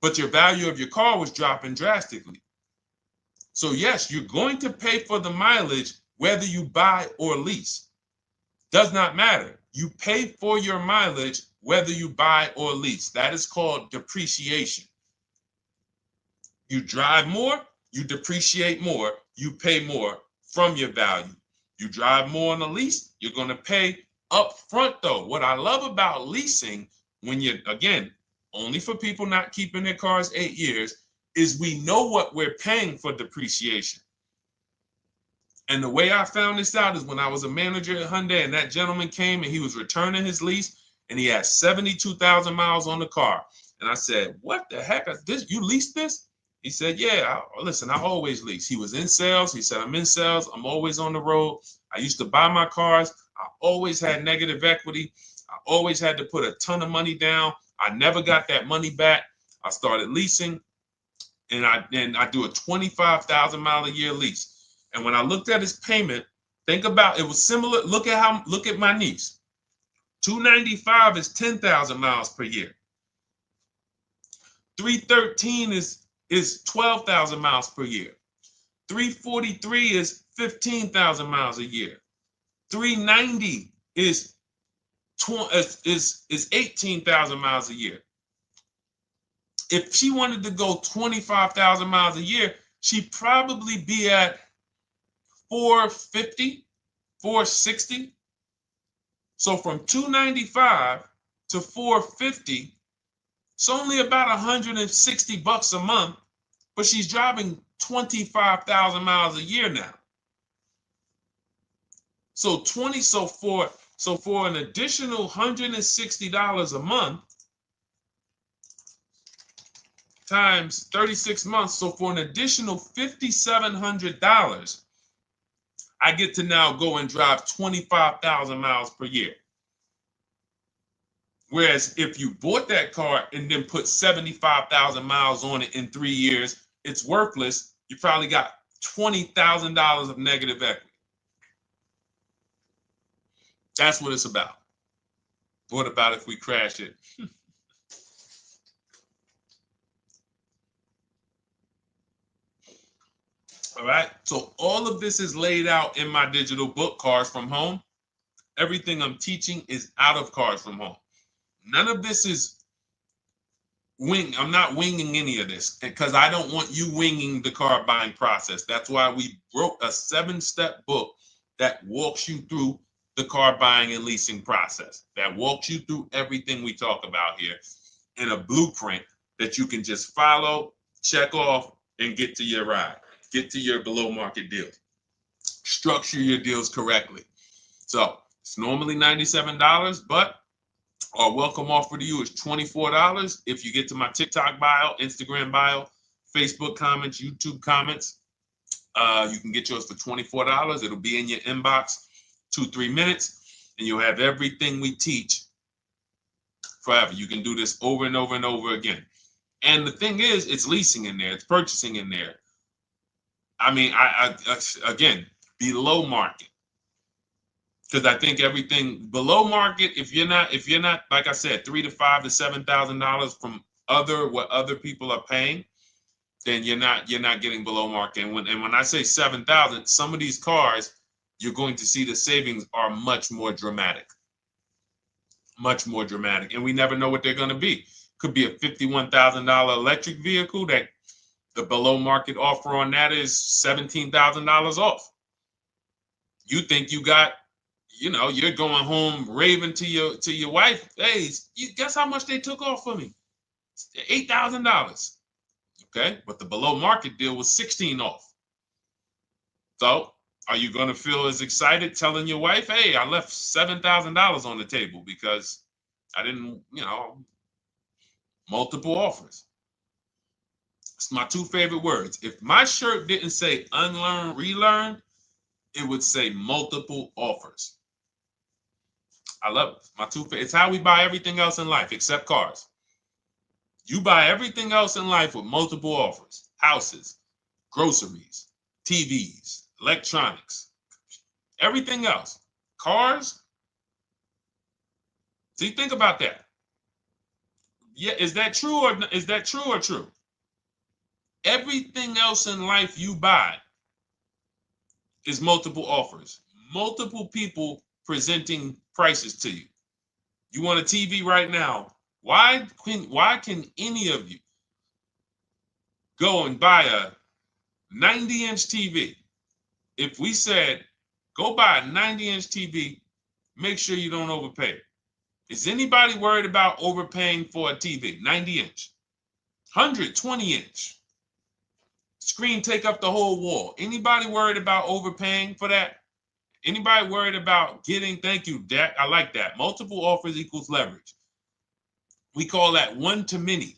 But your value of your car was dropping drastically. So yes, you're going to pay for the mileage whether you buy or lease. Does not matter. You pay for your mileage whether you buy or lease. That is called depreciation. You drive more, you depreciate more, you pay more from your value. You drive more on a lease, you're going to pay up front though. What I love about leasing, when you're, again, only for people not keeping their cars 8 years, is we know what we're paying for depreciation. And the way I found this out is when I was a manager at Hyundai and that gentleman came and he was returning his lease and he had 72,000 miles on the car. And I said, what the heck is this? You leased this? He said, yeah, listen, I always lease. He was in sales. He said, I'm in sales. I'm always on the road. I used to buy my cars. I always had negative equity. I always had to put a ton of money down. I never got that money back. I started leasing, and I do a 25,000 mile a year lease. And when I looked at his payment, think about it was similar. Look at my niece. 295 is 10,000 miles per year. 313 is 12,000 miles per year. 343 is 15,000 miles a year. 390 is 18,000 miles a year. If she wanted to go 25,000 miles a year, she'd probably be at 450, 460. So from 295 to 450, it's only about 160 bucks a month, but she's driving 25,000 miles a year now. So for an additional $160 a month times 36 months, so for an additional $5,700, I get to now go and drive 25,000 miles per year. Whereas if you bought that car and then put 75,000 miles on it in 3 years, it's worthless. You probably got $20,000 of negative equity. That's what it's about. What about if we crash it? All right. So all of this is laid out in my digital book, Cars from Home. Everything I'm teaching is out of Cars from Home. None of this is I'm not winging any of this because I don't want you winging the car buying process. That's why we wrote a 7-step book that walks you through the car buying and leasing process, that walks you through everything we talk about here in a blueprint that you can just follow, check off, and get to your ride, get to your below market deal. Structure your deals correctly. So it's normally $97, but our welcome offer to you is $24 if you get to my TikTok bio, Instagram bio, Facebook comments, YouTube comments. You can get yours for $24. It'll be in your inbox 2-3 minutes, and you'll have everything we teach forever. You can do this over and over and over again. And the thing is, it's leasing in there, it's purchasing in there. I mean, I again, below market. Because I think everything below market, if you're not, like I said, $3,000 to $5,000 to $7,000 from what other people are paying, then you're not getting below market. And when I say 7,000, some of these cars, you're going to see the savings are much more dramatic, and we never know what they're going to be. Could be a $51,000 electric vehicle that the below market offer on that is $17,000 off. You think you got, you're going home raving to your wife. Hey, you guess how much they took off for me? $8,000. Okay, but the below market deal was 16 off. So are you going to feel as excited telling your wife, hey, I left $7,000 on the table because I didn't, multiple offers. It's my two favorite words. If my shirt didn't say unlearn, relearn, it would say multiple offers. I love it. My two favorite. It's how we buy everything else in life except cars. You buy everything else in life with multiple offers. Houses, groceries, TVs, electronics, everything else. Cars. See, think about that. Yeah, is that true or true? Everything else in life you buy is multiple offers. Multiple people presenting prices to you. You want a TV right now. Why can any of you go and buy a 90-inch TV? If we said, go buy a 90-inch TV, make sure you don't overpay. Is anybody worried about overpaying for a TV? 90-inch, 120-inch. Screen take up the whole wall. Anybody worried about overpaying for that? Anybody worried about getting, thank you, Dak, I like that. Multiple offers equals leverage. We call that one-to-many.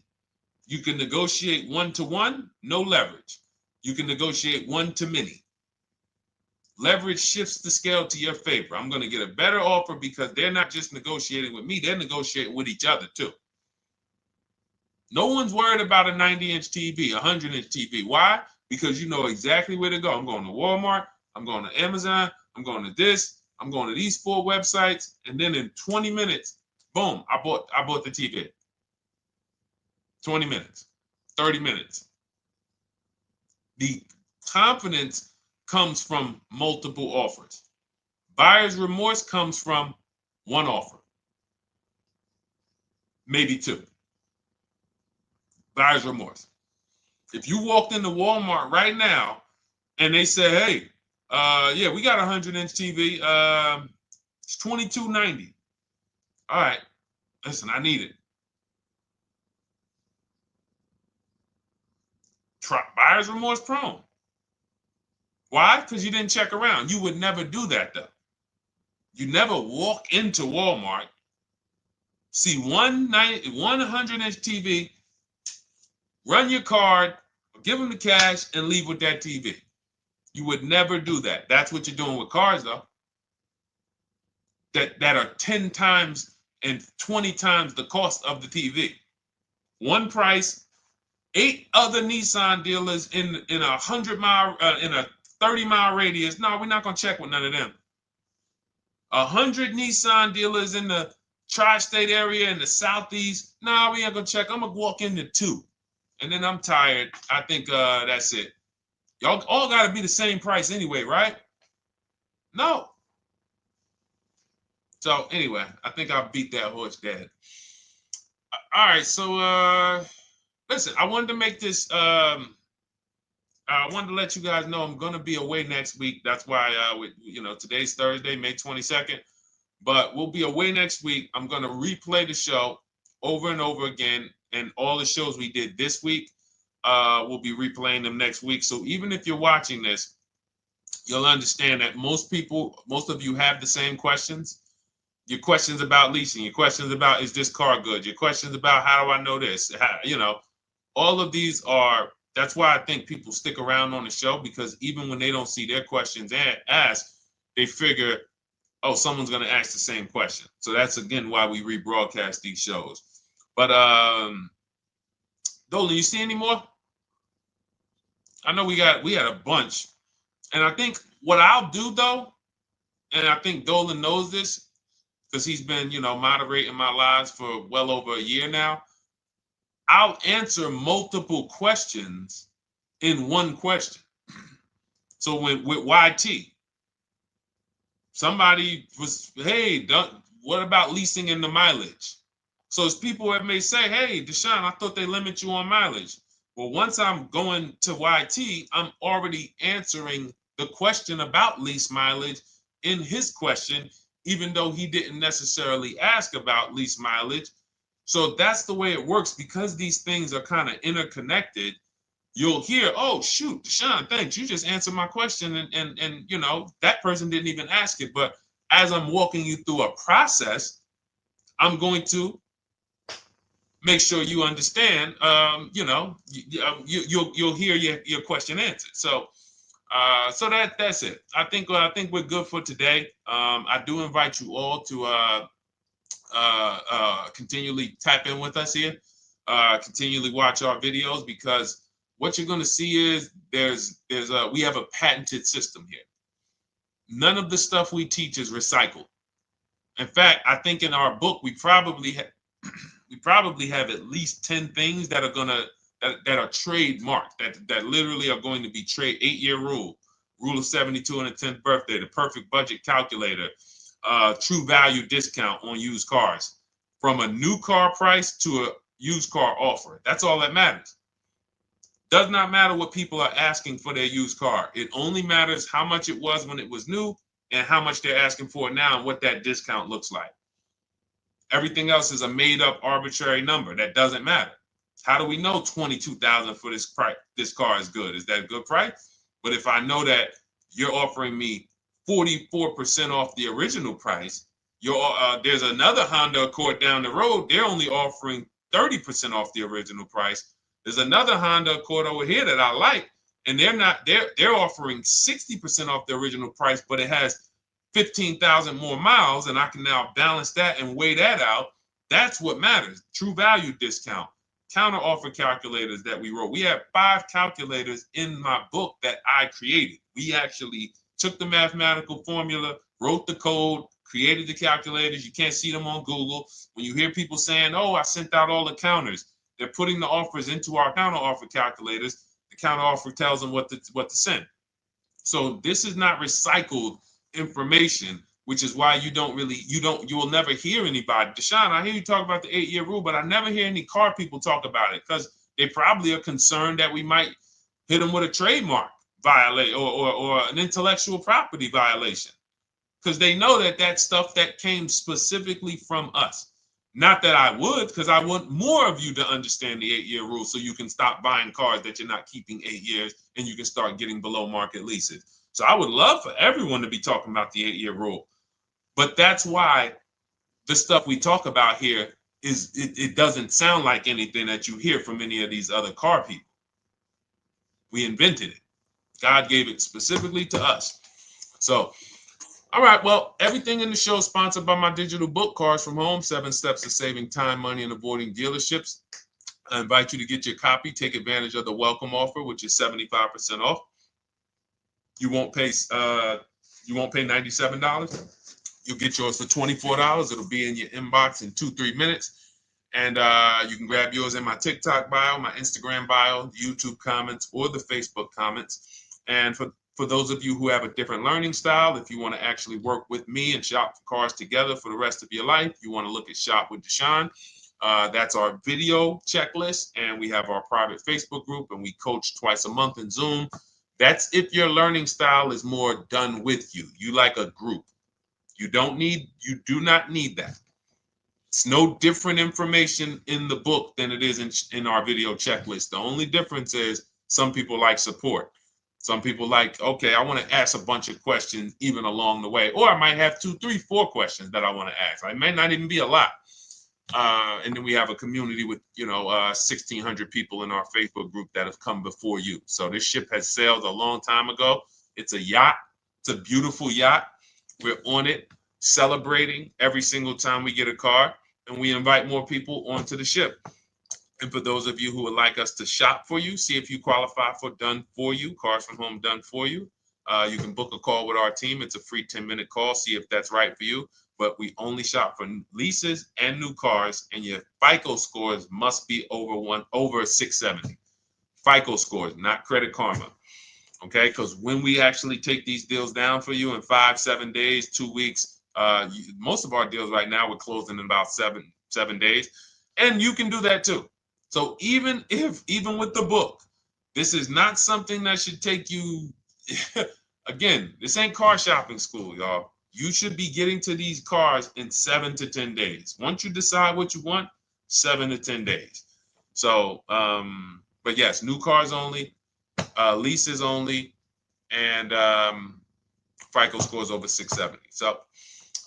You can negotiate one-to-one, no leverage. You can negotiate one-to-many. Leverage shifts the scale to your favor. I'm going to get a better offer because they're not just negotiating with me, they're negotiating with each other too. No one's worried about a 90-inch TV, a 100-inch TV. Why? Because you know exactly where to go. I'm going to Walmart, I'm going to Amazon, I'm going to this, I'm going to these 4 websites, and then in 20 minutes, boom, I bought the TV. 20 minutes, 30 minutes. The confidence comes from multiple offers. Buyer's remorse comes from one offer, maybe 2. Buyer's remorse. If you walked into Walmart right now and they say, hey, yeah, we got a 100-inch TV. It's $22.90. All right, listen, I need it. Buyer's remorse prone. Why? Because you didn't check around. You would never do that, though. You never walk into Walmart, see one 100-inch TV, run your card, give them the cash, and leave with that TV. You would never do that. That's what you're doing with cars, though. That are 10 times and 20 times the cost of the TV. One price, 8 other Nissan dealers in a 100-mile, in a 30-mile radius. No, we're not gonna check with none of them. 100 Nissan dealers in the tri-state area in the southeast. No, we ain't gonna check. I'm gonna walk into 2, and then I'm tired. I think that's it. Y'all all gotta be the same price anyway, right? No. So anyway, I think I beat that horse dead. All right, so listen, I wanted to make this. I wanted to let you guys know I'm gonna be away next week. That's why, today's Thursday, May 22nd, but we'll be away next week. I'm gonna replay the show over and over again, and all the shows we did this week, we'll be replaying them next week. So even if you're watching this, you'll understand that most of you have the same questions. Your questions about leasing, your questions about, is this car good? Your questions about, how do I know this? All of these are, that's why I think people stick around on the show, because even when they don't see their questions asked, they figure, oh, someone's going to ask the same question. So that's, again, why we rebroadcast these shows. But Dolan, you see any more? I know we had a bunch. And I think what I'll do, though, and I think Dolan knows this because he's been, moderating my lives for well over a year now, I'll answer multiple questions in one question. So with YT, somebody was, hey, what about leasing in the mileage? So it's people that may say, hey, Deshone, I thought they limit you on mileage. Well, once I'm going to YT, I'm already answering the question about lease mileage in his question, even though he didn't necessarily ask about lease mileage. So that's the way it works. Because these things are kind of interconnected, you'll hear, oh, shoot, Deshone, thanks. You just answered my question. And that person didn't even ask it. But as I'm walking you through a process, I'm going to make sure you understand, you'll hear your question answered. So that's it. I think we're good for today. I do invite you all to continually tap in with us here, continually watch our videos, because what you're going to see is we have a patented system here. None of the stuff we teach is recycled. In fact, I think in our book we probably have at least 10 things that are that are trademarked, that literally are going to be 8-year rule of 72 and a 10th birthday, the perfect budget calculator, true value discount on used cars, from a new car price to a used car offer. That's all that matters. Does not matter what people are asking for their used car. It only matters how much it was when it was new and how much they're asking for it now and what that discount looks like. Everything else is a made up arbitrary number that doesn't matter. How do we know $22,000 for this price? This car is good. Is that a good price? But if I know that you're offering me 44% off the original price, there's another Honda Accord down the road. They're only offering 30% off the original price. There's another Honda Accord over here that I like, and they're offering 60% off the original price, but it has 15,000 more miles, and I can now balance that and weigh that out. That's what matters. True value discount, counter offer calculators that we wrote. We have 5 calculators in my book that I created. We actually took the mathematical formula, wrote the code, created the calculators. You can't see them on Google. When you hear people saying, oh, I sent out all the counters, they're putting the offers into our counter offer calculators. The counter offer tells them what to send. So this is not recycled information, which is why you will never hear anybody. Deshone, I hear you talk about the 8-year rule, but I never hear any car people talk about it, because they probably are concerned that we might hit them with a trademark violation or an intellectual property violation, because they know that that's stuff that came specifically from us. Not that I would, because I want more of you to understand the 8-year rule, so you can stop buying cars that you're not keeping 8 years and you can start getting below market leases. So I would love for everyone to be talking about the 8-year rule. But that's why the stuff we talk about here it doesn't sound like anything that you hear from any of these other car people. We invented it. God gave it specifically to us. So, all right, well, everything in the show is sponsored by my digital book, Cars from Home, 7 Steps to Saving Time, Money, and Avoiding Dealerships. I invite you to get your copy. Take advantage of the welcome offer, which is 75% off. You won't pay $97. You'll get yours for $24. It'll be in your inbox in 2-3 minutes. And you can grab yours in my TikTok bio, my Instagram bio, YouTube comments, or the Facebook comments. And for those of you who have a different learning style, if you want to actually work with me and shop for cars together for the rest of your life, you want to look at Shop with Deshone. That's our video checklist. And we have our private Facebook group, and we coach twice a month in Zoom. That's if your learning style is more done with you. You like a group. You do not need that. It's no different information in the book than it is in our video checklist. The only difference is some people like support. Some people like, okay, I want to ask a bunch of questions even along the way, or I might have 2, 3, 4 questions that I want to ask. It may not even be a lot. And then we have a community with 1,600 people in our Facebook group that have come before you. So this ship has sailed a long time ago. It's a yacht. It's a beautiful yacht. We're on it, celebrating every single time we get a car, and we invite more people onto the ship. And for those of you who would like us to shop for you, see if you qualify for done for you, cars from home done for you. You can book a call with our team. It's a free 10-minute call. See if that's right for you. But we only shop for leases and new cars, and your FICO scores must be over 670. FICO scores, not Credit Karma. Okay, because when we actually take these deals down for you in 5, 7 days, 2 weeks, most of our deals right now we're closing in about seven days, and you can do that too. So even with the book, this is not something that should take you. Again, this ain't car shopping school, y'all. You should be getting to these cars in 7 to 10 days. Once you decide what you want, 7 to 10 days. So, but yes, new cars only, leases only, and FICO scores over 670. So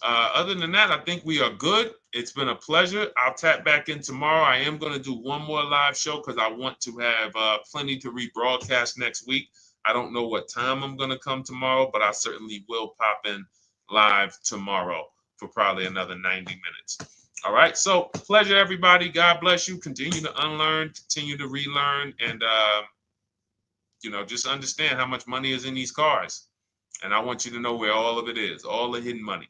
other than that, I think we are good. It's been a pleasure. I'll tap back in tomorrow. I am going to do one more live show because I want to have plenty to rebroadcast next week. I don't know what time I'm going to come tomorrow, but I certainly will pop in live tomorrow for probably another 90 minutes. All right. So pleasure, everybody. God bless you. Continue to unlearn, continue to relearn, and just understand how much money is in these cars. And I want you to know where all of it is, all the hidden money.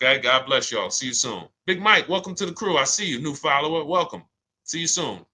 Okay, God bless y'all. See you soon. Big Mike, welcome to the crew. I see you, new follower. Welcome. See you soon.